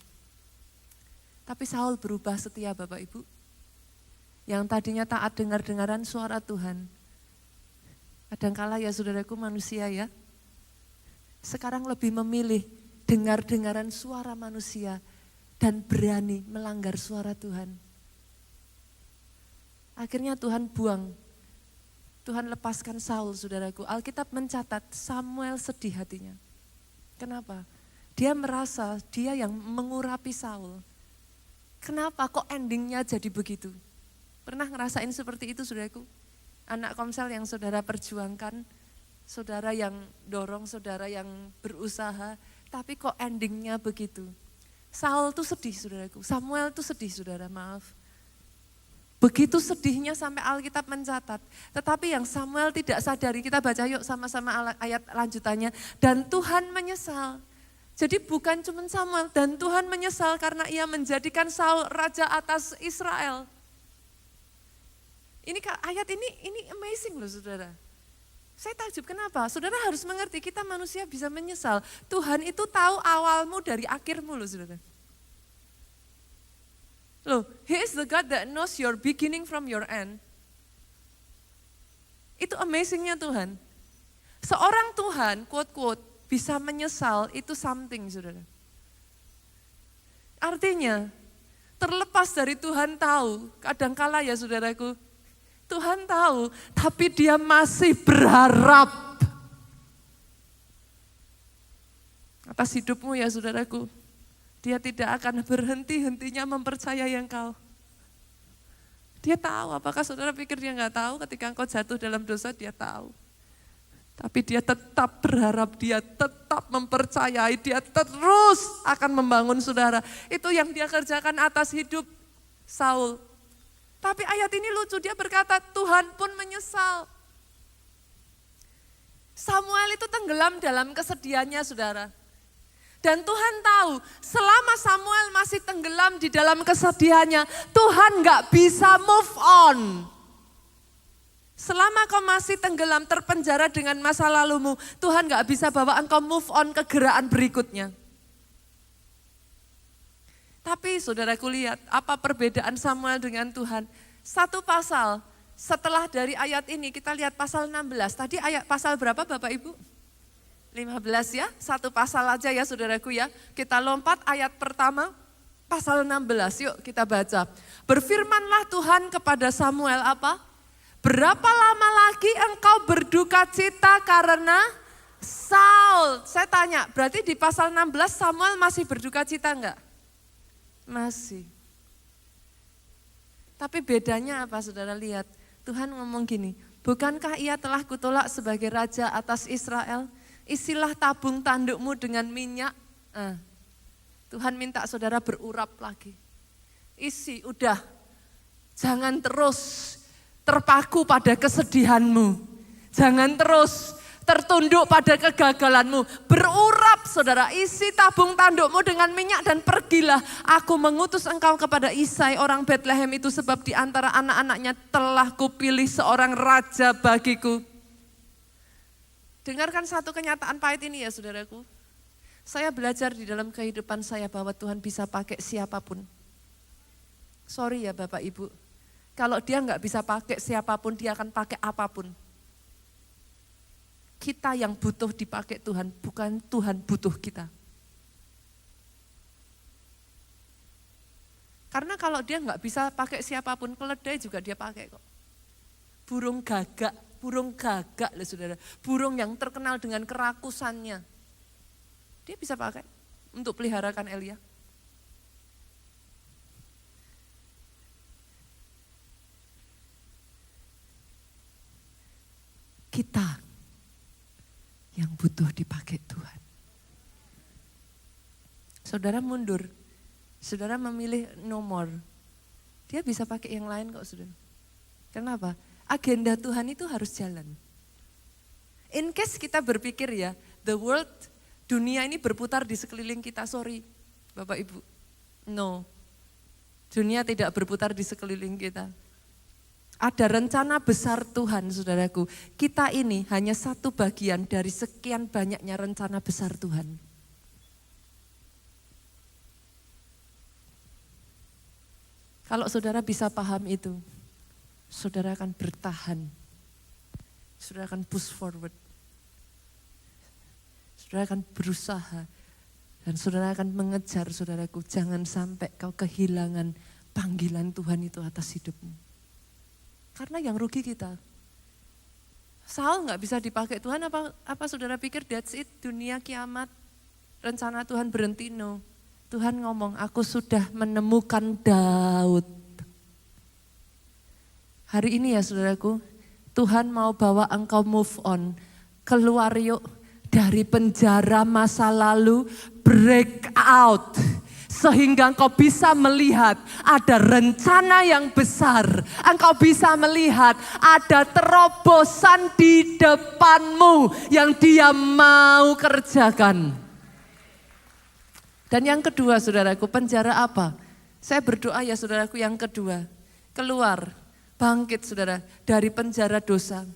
S1: Tapi Saul berubah setia Bapak Ibu. Yang tadinya taat dengar-dengaran suara Tuhan. Kadangkala ya saudaraku manusia ya, sekarang lebih memilih dengar-dengaran suara manusia dan berani melanggar suara Tuhan. Akhirnya Tuhan buang, Tuhan lepaskan Saul saudaraku. Alkitab mencatat Samuel sedih hatinya. Kenapa? Dia merasa dia yang mengurapi Saul. Kenapa kok endingnya jadi begitu? Pernah ngerasain seperti itu saudaraku? Anak komsel yang saudara perjuangkan, saudara yang dorong, saudara yang berusaha, tapi kok endingnya begitu? Saul tuh sedih saudaraku, Samuel tuh sedih saudara, maaf. Begitu sedihnya sampai Alkitab mencatat. Tetapi yang Samuel tidak sadari, kita baca yuk sama-sama ayat lanjutannya. Dan Tuhan menyesal. Jadi bukan cuma Samuel, dan Tuhan menyesal karena ia menjadikan Saul raja atas Israel. Ini ayat ini amazing loh saudara. Saya takjub kenapa? Saudara harus mengerti kita manusia bisa menyesal. Tuhan itu tahu awalmu dari akhirmu loh saudara. Loh, He is the God that knows your beginning from your end. Itu amazingnya Tuhan. Seorang Tuhan, quote-quote, bisa menyesal itu something saudara. Artinya, terlepas dari Tuhan tahu, kadangkala ya saudaraku, Tuhan tahu, tapi dia masih berharap atas hidupmu ya saudaraku. Dia tidak akan berhenti-hentinya mempercayai engkau. Dia tahu, apakah saudara pikir dia nggak tahu ketika engkau jatuh dalam dosa, dia tahu. Tapi dia tetap berharap, dia tetap mempercayai, dia terus akan membangun saudara. Itu yang dia kerjakan atas hidup Saul. Tapi ayat ini lucu, dia berkata Tuhan pun menyesal. Samuel itu tenggelam dalam kesedihannya saudara. Dan Tuhan tahu selama Samuel masih tenggelam di dalam kesedihannya, Tuhan gak bisa move on. Selama kau masih tenggelam terpenjara dengan masa lalumu, Tuhan gak bisa bawa engkau move on ke gerakan berikutnya. Tapi saudaraku lihat apa perbedaan Samuel dengan Tuhan. Satu pasal setelah dari ayat ini kita lihat pasal 16. Tadi ayat pasal berapa Bapak Ibu? 15 ya, satu pasal aja ya saudaraku ya. Kita lompat ayat pertama pasal 16 yuk kita baca. Berfirmanlah Tuhan kepada Samuel apa? Berapa lama lagi engkau berduka cita karena Saul, saya tanya, berarti di pasal 16 Samuel masih berduka cita enggak? Masih. Tapi bedanya apa saudara lihat? Tuhan ngomong gini, bukankah ia telah kutolak sebagai raja atas Israel? Isilah tabung tandukmu dengan minyak. Tuhan minta saudara berurap lagi. Isi, udah. Jangan terus terpaku pada kesedihanmu. Jangan terus tertunduk pada kegagalanmu. Berurap saudara, isi tabung tandukmu dengan minyak dan pergilah. Aku mengutus engkau kepada Isai orang Bethlehem itu sebab di antara anak-anaknya telah kupilih seorang raja bagiku. Dengarkan satu kenyataan pahit ini ya saudaraku. Saya belajar di dalam kehidupan saya bahwa Tuhan bisa pakai siapapun. Sorry ya Bapak Ibu, kalau dia nggak bisa pakai siapapun, dia akan pakai apapun. Kita yang butuh dipakai Tuhan, bukan Tuhan butuh kita. Karena kalau dia nggak bisa pakai siapapun, keledai juga dia pakai kok. Burung gagak loh saudara. Burung yang terkenal dengan kerakusannya. Dia bisa pakai untuk peliharakan Elia. Kita yang butuh dipakai Tuhan. Saudara mundur, saudara memilih nomor, dia bisa pakai yang lain kok saudara. Kenapa? Agenda Tuhan itu harus jalan. In case kita berpikir ya, the world, dunia ini berputar di sekeliling kita, sorry Bapak Ibu. No, dunia tidak berputar di sekeliling kita. Ada rencana besar Tuhan saudaraku. Kita ini hanya satu bagian dari sekian banyaknya rencana besar Tuhan. Kalau saudara bisa paham itu, saudara akan bertahan. Saudara akan push forward. Saudara akan berusaha. Dan saudara akan mengejar saudaraku. Jangan sampai kau kehilangan panggilan Tuhan itu atas hidupmu. Karena yang rugi kita. Saul nggak bisa dipakai Tuhan, apa saudara pikir that's it, dunia kiamat, rencana Tuhan berhenti? No. Tuhan ngomong, aku sudah menemukan Daud. Hari ini ya saudaraku, Tuhan mau bawa engkau move on, keluar yuk dari penjara masa lalu, break out. Sehingga engkau bisa melihat ada rencana yang besar. Engkau bisa melihat ada terobosan di depanmu yang dia mau kerjakan. Dan yang kedua saudaraku, penjara apa? Saya berdoa ya saudaraku yang kedua. Keluar, bangkit saudara dari penjara dosa.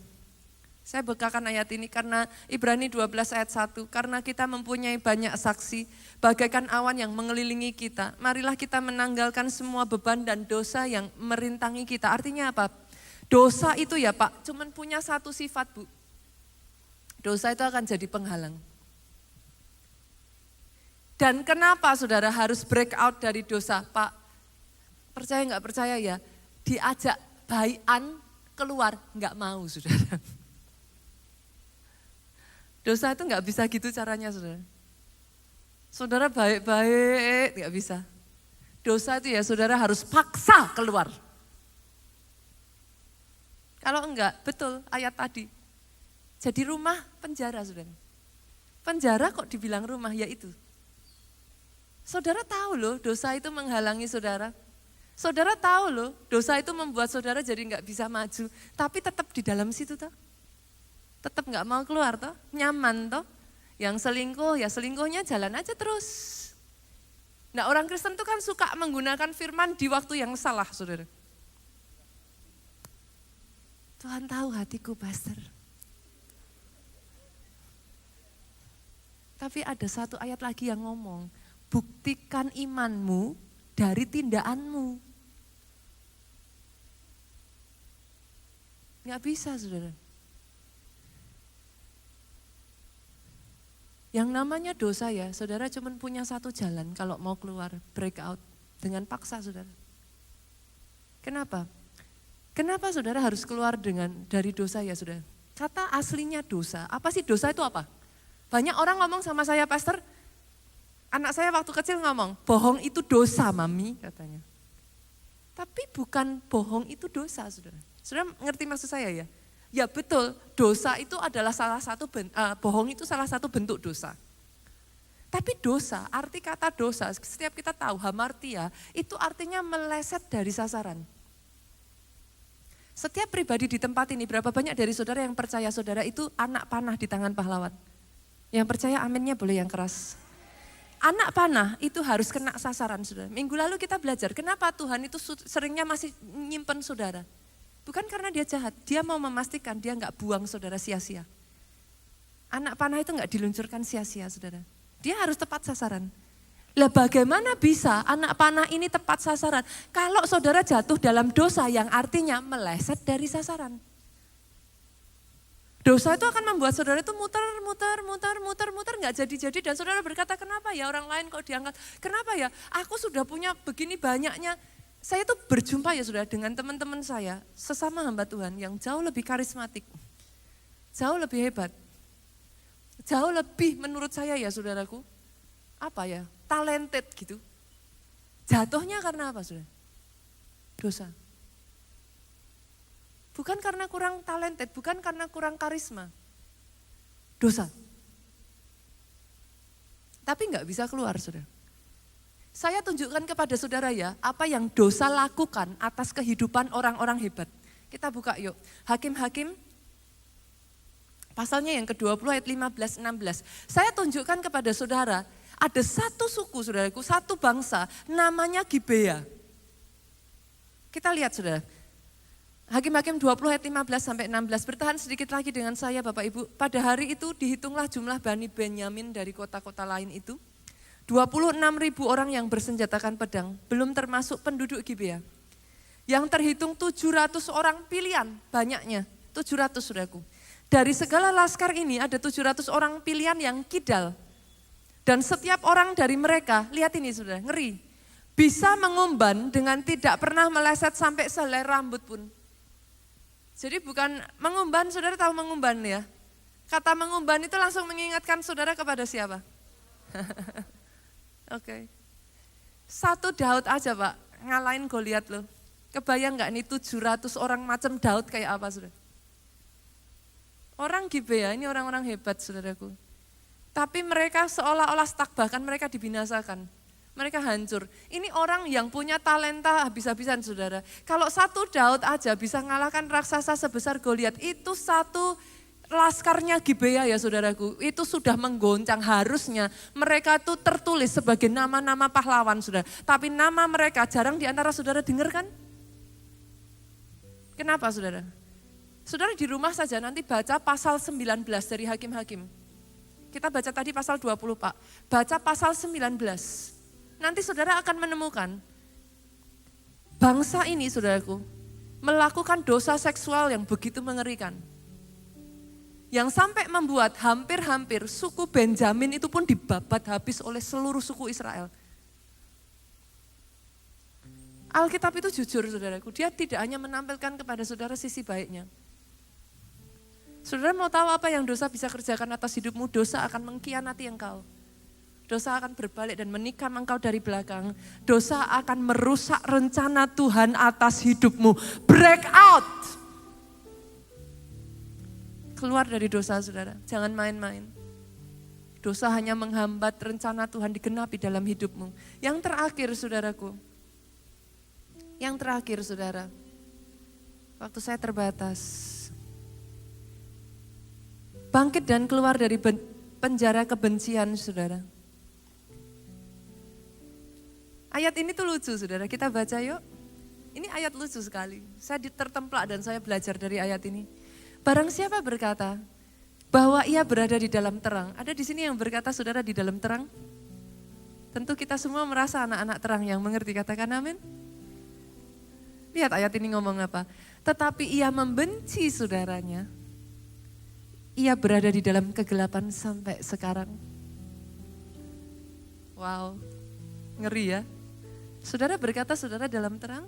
S1: Saya bekakan ayat ini karena Ibrani 12 ayat 1. Karena kita mempunyai banyak saksi, bagaikan awan yang mengelilingi kita. Marilah kita menanggalkan semua beban dan dosa yang merintangi kita. Artinya apa? Dosa itu ya Pak, cuman punya satu sifat Bu. Dosa itu akan jadi penghalang. Dan kenapa saudara harus break out dari dosa? Pak, percaya nggak percaya ya, diajak baikan keluar, nggak mau saudara. Dosa itu nggak bisa gitu caranya saudara. Saudara baik-baik nggak bisa. Dosa itu ya saudara harus paksa keluar. Kalau enggak, betul ayat tadi. Jadi rumah penjara saudara. Penjara kok dibilang rumah, ya itu. Saudara tahu loh dosa itu menghalangi saudara. Saudara tahu loh dosa itu membuat saudara jadi nggak bisa maju. Tapi tetap di dalam situ toh. Tetap nggak mau keluar toh, nyaman toh. Yang selingkuh ya selingkuhnya jalan aja terus. Nah orang Kristen tuh kan suka menggunakan firman di waktu yang salah saudara. Tuhan tahu hatiku pastor. Tapi ada satu ayat lagi yang ngomong, buktikan imanmu dari tindakanmu. Nggak bisa saudara. Yang namanya dosa ya, saudara cuma punya satu jalan kalau mau keluar, break out dengan paksa saudara. Kenapa? Kenapa saudara harus keluar dari dosa ya saudara? Kata aslinya dosa, apa sih dosa itu apa? Banyak orang ngomong sama saya, Pastor, anak saya waktu kecil ngomong, bohong itu dosa, Mami, katanya. Tapi bukan bohong itu dosa, saudara. Saudara ngerti maksud saya ya? Ya betul, dosa itu adalah bohong itu salah satu bentuk dosa. Tapi dosa, arti kata dosa, setiap kita tahu, hamartia, itu artinya meleset dari sasaran. Setiap pribadi di tempat ini, berapa banyak dari saudara yang percaya saudara itu anak panah di tangan pahlawan? Yang percaya aminnya boleh yang keras. Anak panah itu harus kena sasaran, saudara. Minggu lalu kita belajar, kenapa Tuhan itu seringnya masih nyimpen saudara. Bukan karena dia jahat, dia mau memastikan dia nggak buang saudara sia-sia. Anak panah itu nggak diluncurkan sia-sia, saudara. Dia harus tepat sasaran. Lah bagaimana bisa anak panah ini tepat sasaran? Kalau saudara jatuh dalam dosa yang artinya meleset dari sasaran. Dosa itu akan membuat saudara itu muter, nggak jadi-jadi. Dan saudara berkata, kenapa ya orang lain kok diangkat? Kenapa ya aku sudah punya begini banyaknya. Saya tuh berjumpa ya saudara dengan teman-teman saya, sesama hamba Tuhan yang jauh lebih karismatik, jauh lebih hebat, jauh lebih menurut saya ya saudaraku, talented gitu. Jatuhnya karena apa saudara? Dosa. Bukan karena kurang talented, bukan karena kurang karisma. Dosa. Tapi nggak bisa keluar, saudara. Saya tunjukkan kepada saudara ya, apa yang dosa lakukan atas kehidupan orang-orang hebat. Kita buka yuk, Hakim-Hakim, pasalnya yang ke-20 ayat 15-16. Saya tunjukkan kepada saudara, ada satu suku saudaraku, satu bangsa, namanya Gibea. Kita lihat saudara. Hakim-Hakim 20 ayat 15-16, bertahan sedikit lagi dengan saya Bapak Ibu. Pada hari itu dihitunglah jumlah Bani Benyamin dari kota-kota lain itu. 26.000 orang yang bersenjatakan pedang, belum termasuk penduduk Gibea. Yang terhitung 700 orang pilihan, banyaknya, 700 saudaraku. Dari segala laskar ini ada 700 orang pilihan yang kidal. Dan setiap orang dari mereka, lihat ini saudara, ngeri. Bisa mengumban dengan tidak pernah meleset sampai sehelai rambut pun. Jadi bukan mengumban, saudara tahu mengumban ya? Kata mengumban itu langsung mengingatkan saudara kepada siapa? Oke. Satu Daud aja Pak, ngalahin Goliat loh. Kebayang gak nih 700 orang macam Daud kayak apa saudara? Orang Gibea ini orang-orang hebat saudaraku. Tapi mereka seolah-olah stuck, bahkan mereka dibinasakan. Mereka hancur. Ini orang yang punya talenta habis-habisan saudara. Kalau satu Daud aja bisa ngalahkan raksasa sebesar Goliat, itu satu laskarnya Gibea ya saudaraku. Itu sudah menggoncang, harusnya mereka itu tertulis sebagai nama-nama pahlawan saudara. Tapi nama mereka jarang di antara saudara dengar kan? Kenapa saudara? Saudara di rumah saja nanti baca pasal 19 dari Hakim-Hakim. Kita baca tadi pasal 20 Pak. Baca pasal 19. Nanti saudara akan menemukan bangsa ini saudaraku melakukan dosa seksual yang begitu mengerikan. Yang sampai membuat hampir-hampir suku Benjamin itu pun dibabat habis oleh seluruh suku Israel. Alkitab itu jujur saudaraku, dia tidak hanya menampilkan kepada saudara sisi baiknya. Saudara mau tahu apa yang dosa bisa kerjakan atas hidupmu? Dosa akan mengkhianati engkau. Dosa akan berbalik dan menikam engkau dari belakang. Dosa akan merusak rencana Tuhan atas hidupmu. Break out. Keluar dari dosa saudara, jangan main-main. Dosa hanya menghambat rencana Tuhan digenapi dalam hidupmu. Yang terakhir saudaraku, yang terakhir saudara, waktu saya terbatas. Bangkit dan keluar dari penjara kebencian saudara. Ayat ini tuh lucu saudara, kita baca yuk. Ini ayat lucu sekali, saya tertemplak dan saya belajar dari ayat ini. Barang siapa berkata bahwa ia berada di dalam terang. Ada di sini yang berkata saudara di dalam terang? Tentu kita semua merasa anak-anak terang yang mengerti, katakan amin. Lihat ayat ini ngomong apa. Tetapi ia membenci saudaranya. Ia berada di dalam kegelapan sampai sekarang. Wow, ngeri ya. Saudara berkata saudara dalam terang?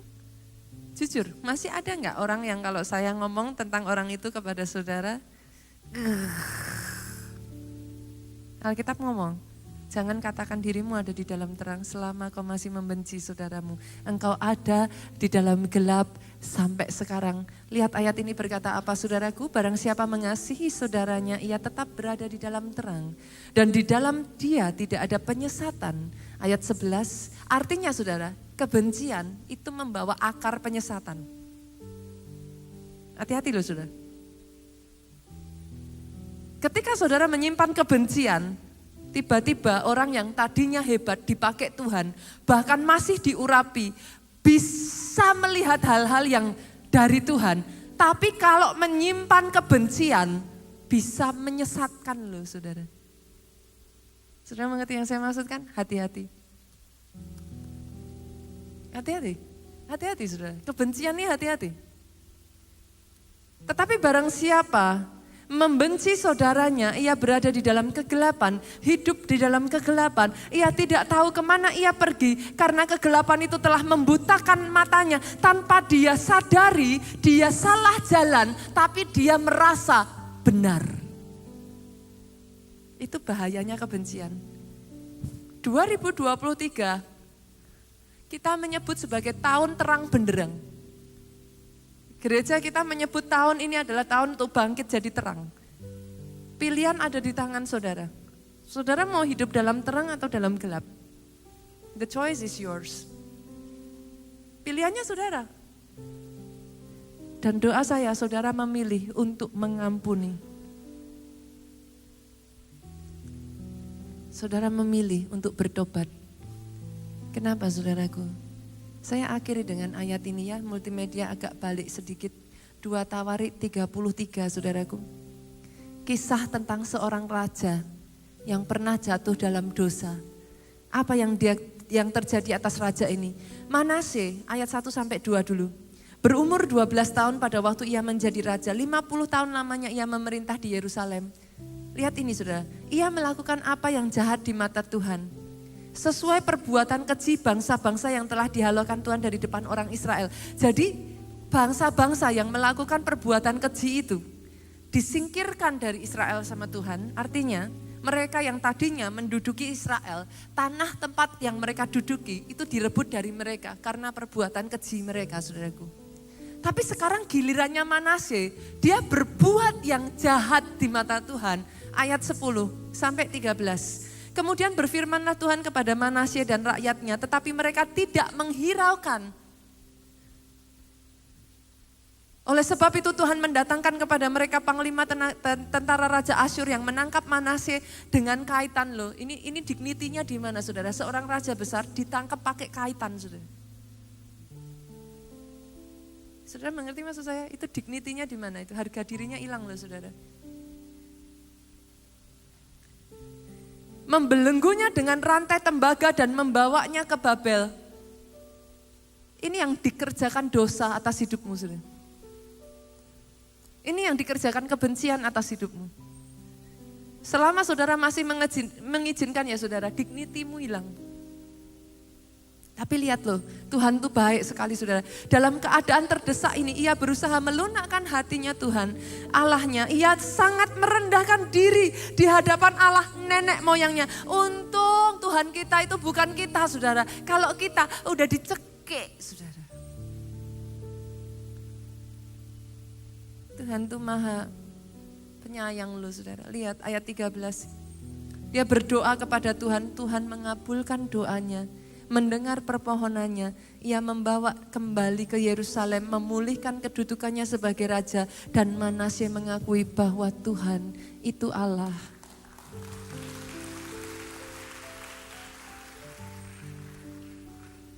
S1: Jujur, masih ada enggak orang yang kalau saya ngomong tentang orang itu kepada saudara? Alkitab ngomong, jangan katakan dirimu ada di dalam terang selama kau masih membenci saudaramu. Engkau ada di dalam gelap sampai sekarang. Lihat ayat ini berkata apa saudaraku? Barang siapa mengasihi saudaranya, ia tetap berada di dalam terang. Dan di dalam dia tidak ada penyesatan. Ayat 11, artinya saudara, kebencian itu membawa akar penyesatan. Hati-hati loh saudara. Ketika saudara menyimpan kebencian, tiba-tiba orang yang tadinya hebat dipakai Tuhan, bahkan masih diurapi, bisa melihat hal-hal yang dari Tuhan. Tapi kalau menyimpan kebencian, bisa menyesatkan loh saudara. Saudara mengerti yang saya maksudkan? Hati-hati. Hati-hati, hati-hati saudara. Kebencian ini hati-hati. Tetapi barang siapa membenci saudaranya, ia berada di dalam kegelapan, hidup di dalam kegelapan. Ia tidak tahu kemana ia pergi karena kegelapan itu telah membutakan matanya. Tanpa dia sadari, dia salah jalan, tapi dia merasa benar. Itu bahayanya kebencian. 2023 kita menyebut sebagai tahun terang benderang. Gereja kita menyebut tahun ini adalah tahun untuk bangkit jadi terang. Pilihan ada di tangan saudara. Saudara mau hidup dalam terang atau dalam gelap? The choice is yours. Pilihannya saudara. Dan doa saya, saudara memilih untuk mengampuni. Saudara memilih untuk bertobat. Kenapa saudaraku? Saya akhiri dengan ayat ini ya, multimedia agak balik sedikit. 2 Tawarik 33 saudaraku. Kisah tentang seorang raja yang pernah jatuh dalam dosa. Apa yang terjadi atas raja ini? Manase ayat 1-2 dulu. Berumur 12 tahun pada waktu ia menjadi raja, 50 tahun lamanya ia memerintah di Yerusalem. Lihat ini saudara, ia melakukan apa yang jahat di mata Tuhan. Sesuai perbuatan keji bangsa-bangsa yang telah dihalaukan Tuhan dari depan orang Israel. Jadi bangsa-bangsa yang melakukan perbuatan keji itu disingkirkan dari Israel sama Tuhan. Artinya mereka yang tadinya menduduki Israel, tanah tempat yang mereka duduki itu direbut dari mereka karena perbuatan keji mereka saudaraku. Tapi sekarang gilirannya Manase, dia berbuat yang jahat di mata Tuhan. Ayat 10-13. Kemudian berfirmanlah Tuhan kepada Manasye dan rakyatnya, tetapi mereka tidak menghiraukan. Oleh sebab itu Tuhan mendatangkan kepada mereka panglima tentara Raja Asyur yang menangkap Manasye dengan kaitan loh. Ini dignitinya di mana saudara? Seorang raja besar ditangkap pakai kaitan saudara. Saudara mengerti maksud saya? Itu dignitinya di mana? Itu harga dirinya hilang loh saudara. Membelenggunya dengan rantai tembaga dan membawanya ke Babel. Ini yang dikerjakan dosa atas hidupmu saudara. Ini yang dikerjakan kebencian atas hidupmu. Selama saudara masih mengizinkan ya saudara, dignitimu hilang. Tapi lihat loh, Tuhan tuh baik sekali saudara. Dalam keadaan terdesak ini, ia berusaha melunakkan hatinya Tuhan, Allahnya. Ia sangat merendahkan diri di hadapan Allah nenek moyangnya. Untung Tuhan kita itu bukan kita saudara. Kalau kita udah dicekik saudara. Tuhan tuh maha penyayang loh saudara. Lihat ayat 13. Dia berdoa kepada Tuhan, Tuhan mengabulkan doanya. Mendengar permohonannya, ia membawa kembali ke Yerusalem, memulihkan kedudukannya sebagai raja, dan Manasye mengakui bahwa Tuhan itu Allah.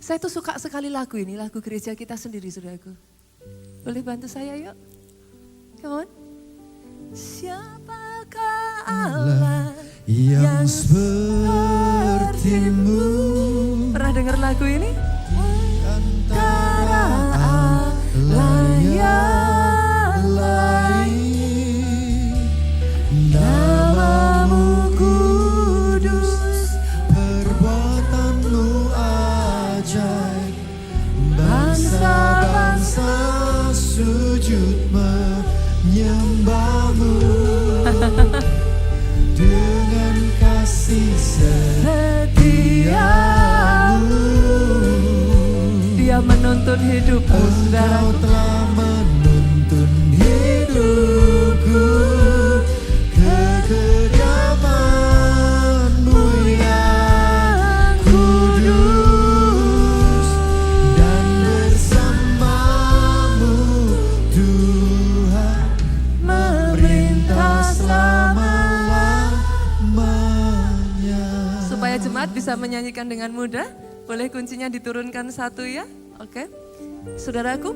S1: Saya tuh suka sekali lagu ini, lagu gereja kita sendiri saudaraku. Boleh bantu saya yuk? Come on. Siapakah Allah yang sepertimu? Pernah dengar lagu ini? Antara Allah yang lain, namamu kudus, perbuatanmu ajaib, bangsa-bangsa sujud menyembahmu dengan kasih. hidupmu, saudara.
S2: Engkau telah menuntun hidupku ke kediaman-Mu yang kudus, dan bersama-Mu Tuhan memerintah selama-lamanya.
S1: Supaya jemaat bisa menyanyikan dengan mudah, boleh kuncinya diturunkan satu ya. Oke, saudaraku.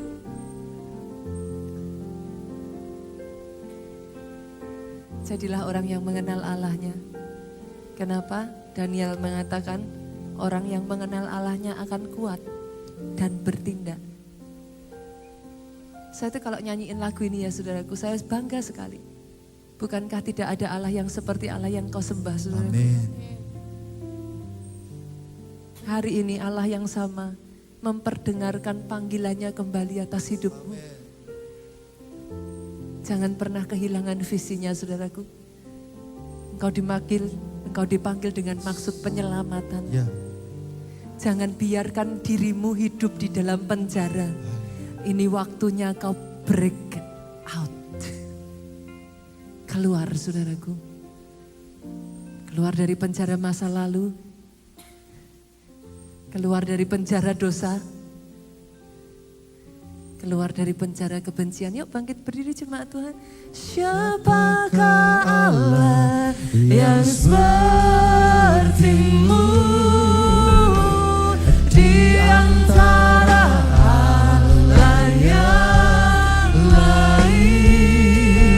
S1: Jadilah orang yang mengenal Allahnya. Kenapa? Daniel mengatakan orang yang mengenal Allahnya akan kuat dan bertindak. Saya tuh kalau nyanyiin lagu ini ya saudaraku, saya bangga sekali. Bukankah tidak ada Allah yang seperti Allah yang kau sembah, saudaraku?
S2: Amin.
S1: Hari ini Allah yang sama memperdengarkan panggilannya kembali atas hidupmu. Jangan pernah kehilangan visinya, saudaraku. Engkau dipanggil dengan maksud penyelamatan.
S2: Ya.
S1: Jangan biarkan dirimu hidup di dalam penjara. Ini waktunya kau break out. Keluar, saudaraku. Keluar dari penjara masa lalu. Keluar dari penjara dosa. Keluar dari penjara kebencian. Yuk bangkit berdiri jemaat Tuhan. Siapakah Allah yang seperti-Mu di antara Allah yang lain?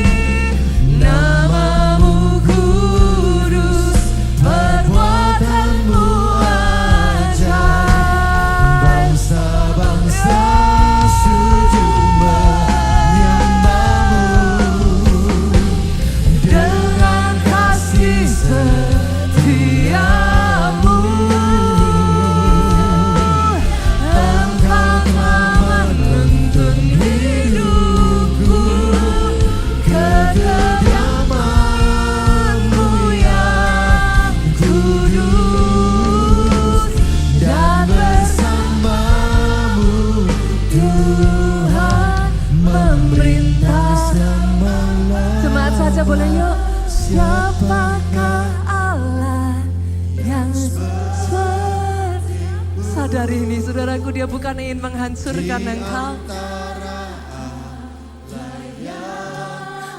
S1: Nama-Mu kudus, perbuatan-Mu
S2: Bangsa-bangsa sujud menyembah-Mu
S1: dengan kasih setia-Mu. Engkau telah menuntun hidupku ke kediaman-Mu yang kudus, dan bersama-Mu Tuhan memerintah. Jemaat saja boleh yuk. Siapakah Allah yang seperti? Sadari ini saudaraku, Dia bukan ingin menghancurkan engkau.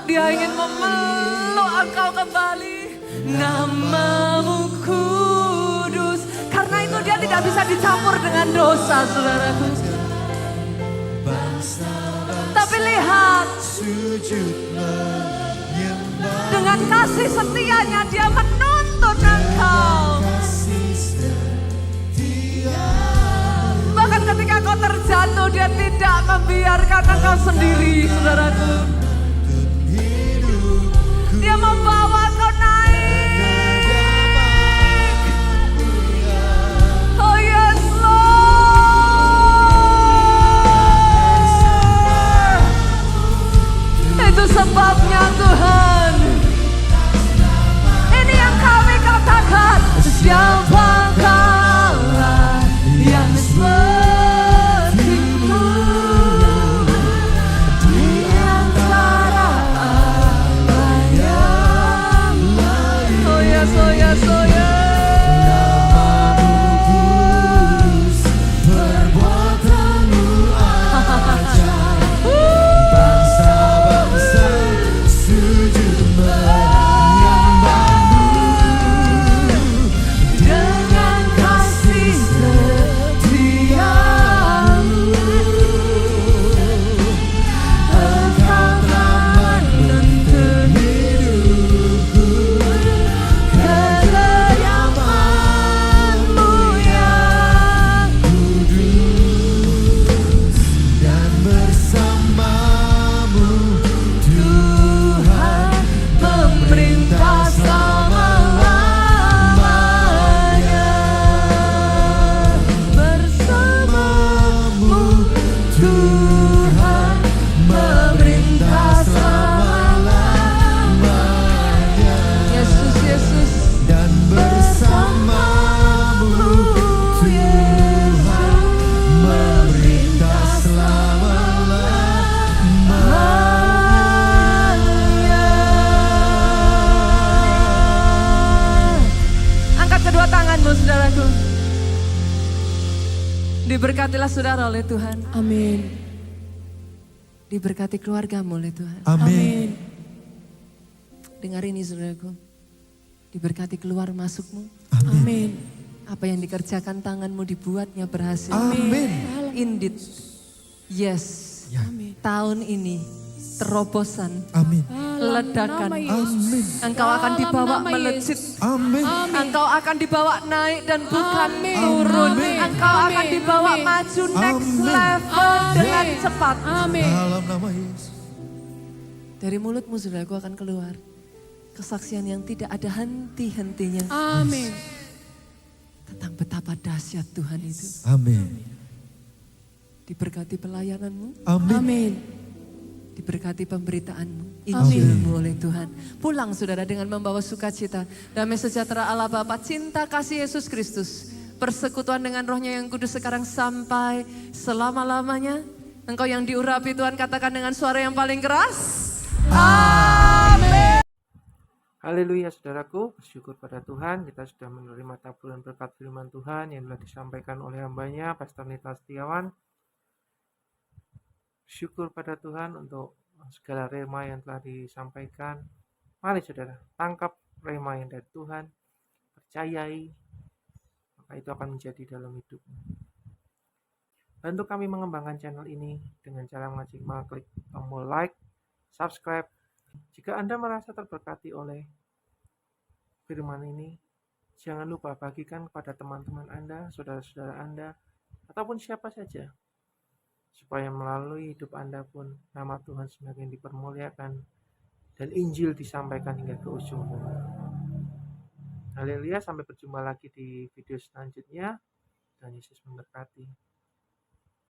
S1: Dia ingin memeluk engkau kembali. Nama-Mu kudus. Karena itu Dia tidak bisa dicampur dengan dosa, saudaraku. Tapi lihat,
S2: sujud menyembah,
S1: dengan kasih setianya Dia menuntun engkau.
S2: kasih setia.
S1: Bahkan ketika kau terjatuh, Dia tidak membiarkan engkau sendiri, saudaraku. Dia membawa kau naik. Oh yes Lord. Itu sebabnya Tuhan, ini yang kami katakan. Siapakah Allah yang seperti-Mu di antara Allah yang Diberkatilah saudara oleh Tuhan.
S3: Amin.
S1: Diberkati keluargamu oleh Tuhan.
S2: Amin.
S1: Dengar ini saudaraku. Diberkati keluar masukmu.
S3: Amin.
S1: Apa yang dikerjakan tanganmu dibuatnya berhasil.
S2: Amin.
S1: Indeed. Yes.
S2: Ya.
S1: Tahun ini terobosan,
S2: Amin.
S1: ledakan.
S2: Amin.
S1: Engkau akan dibawa
S3: nama
S1: melejit.
S2: Amin.
S1: Engkau akan dibawa naik dan bukan
S3: Amin.
S1: turun.
S3: Amin.
S1: Engkau akan
S3: Amin.
S1: dibawa
S3: Amin.
S1: maju next
S2: Amin.
S1: level dengan
S3: Amin.
S1: cepat.
S3: Amin.
S2: Dalam nama Yesus.
S1: Dari mulutmu saudaraku akan keluar kesaksian yang tidak ada henti-hentinya
S3: Amin.
S1: tentang betapa dahsyat Tuhan itu.
S2: Amin.
S1: Diberkati pelayananmu,
S2: Amin.
S3: Amin.
S1: diberkati pemberitaanmu,
S3: Amin.
S1: Injilmu oleh Tuhan. Pulang saudara dengan membawa sukacita, damai sejahtera Allah Bapa, cinta kasih Yesus Kristus, persekutuan dengan Roh-Nya yang kudus sekarang sampai selama-lamanya. Engkau yang diurapi Tuhan, katakan dengan suara yang paling keras. Amin.
S4: Haleluya saudaraku, bersyukur pada Tuhan kita sudah menerima taburan berkat firman Tuhan yang telah disampaikan oleh hambanya Pastor Nita Setiawan. Bersyukur pada Tuhan untuk segala rema yang telah disampaikan. Mari saudara, tangkap rema yang dari Tuhan, percayai, maka itu akan menjadi dalam hidupmu. Bantu kami mengembangkan channel ini dengan cara mengklik tombol like, subscribe. Jika Anda merasa terberkati oleh firman ini, jangan lupa bagikan kepada teman-teman Anda, saudara-saudara Anda, ataupun siapa saja, supaya melalui hidup Anda pun nama Tuhan semakin dipermuliakan dan Injil disampaikan hingga ke ujung bumi. Haleluya, sampai berjumpa lagi di video selanjutnya. Dan Yesus memberkati.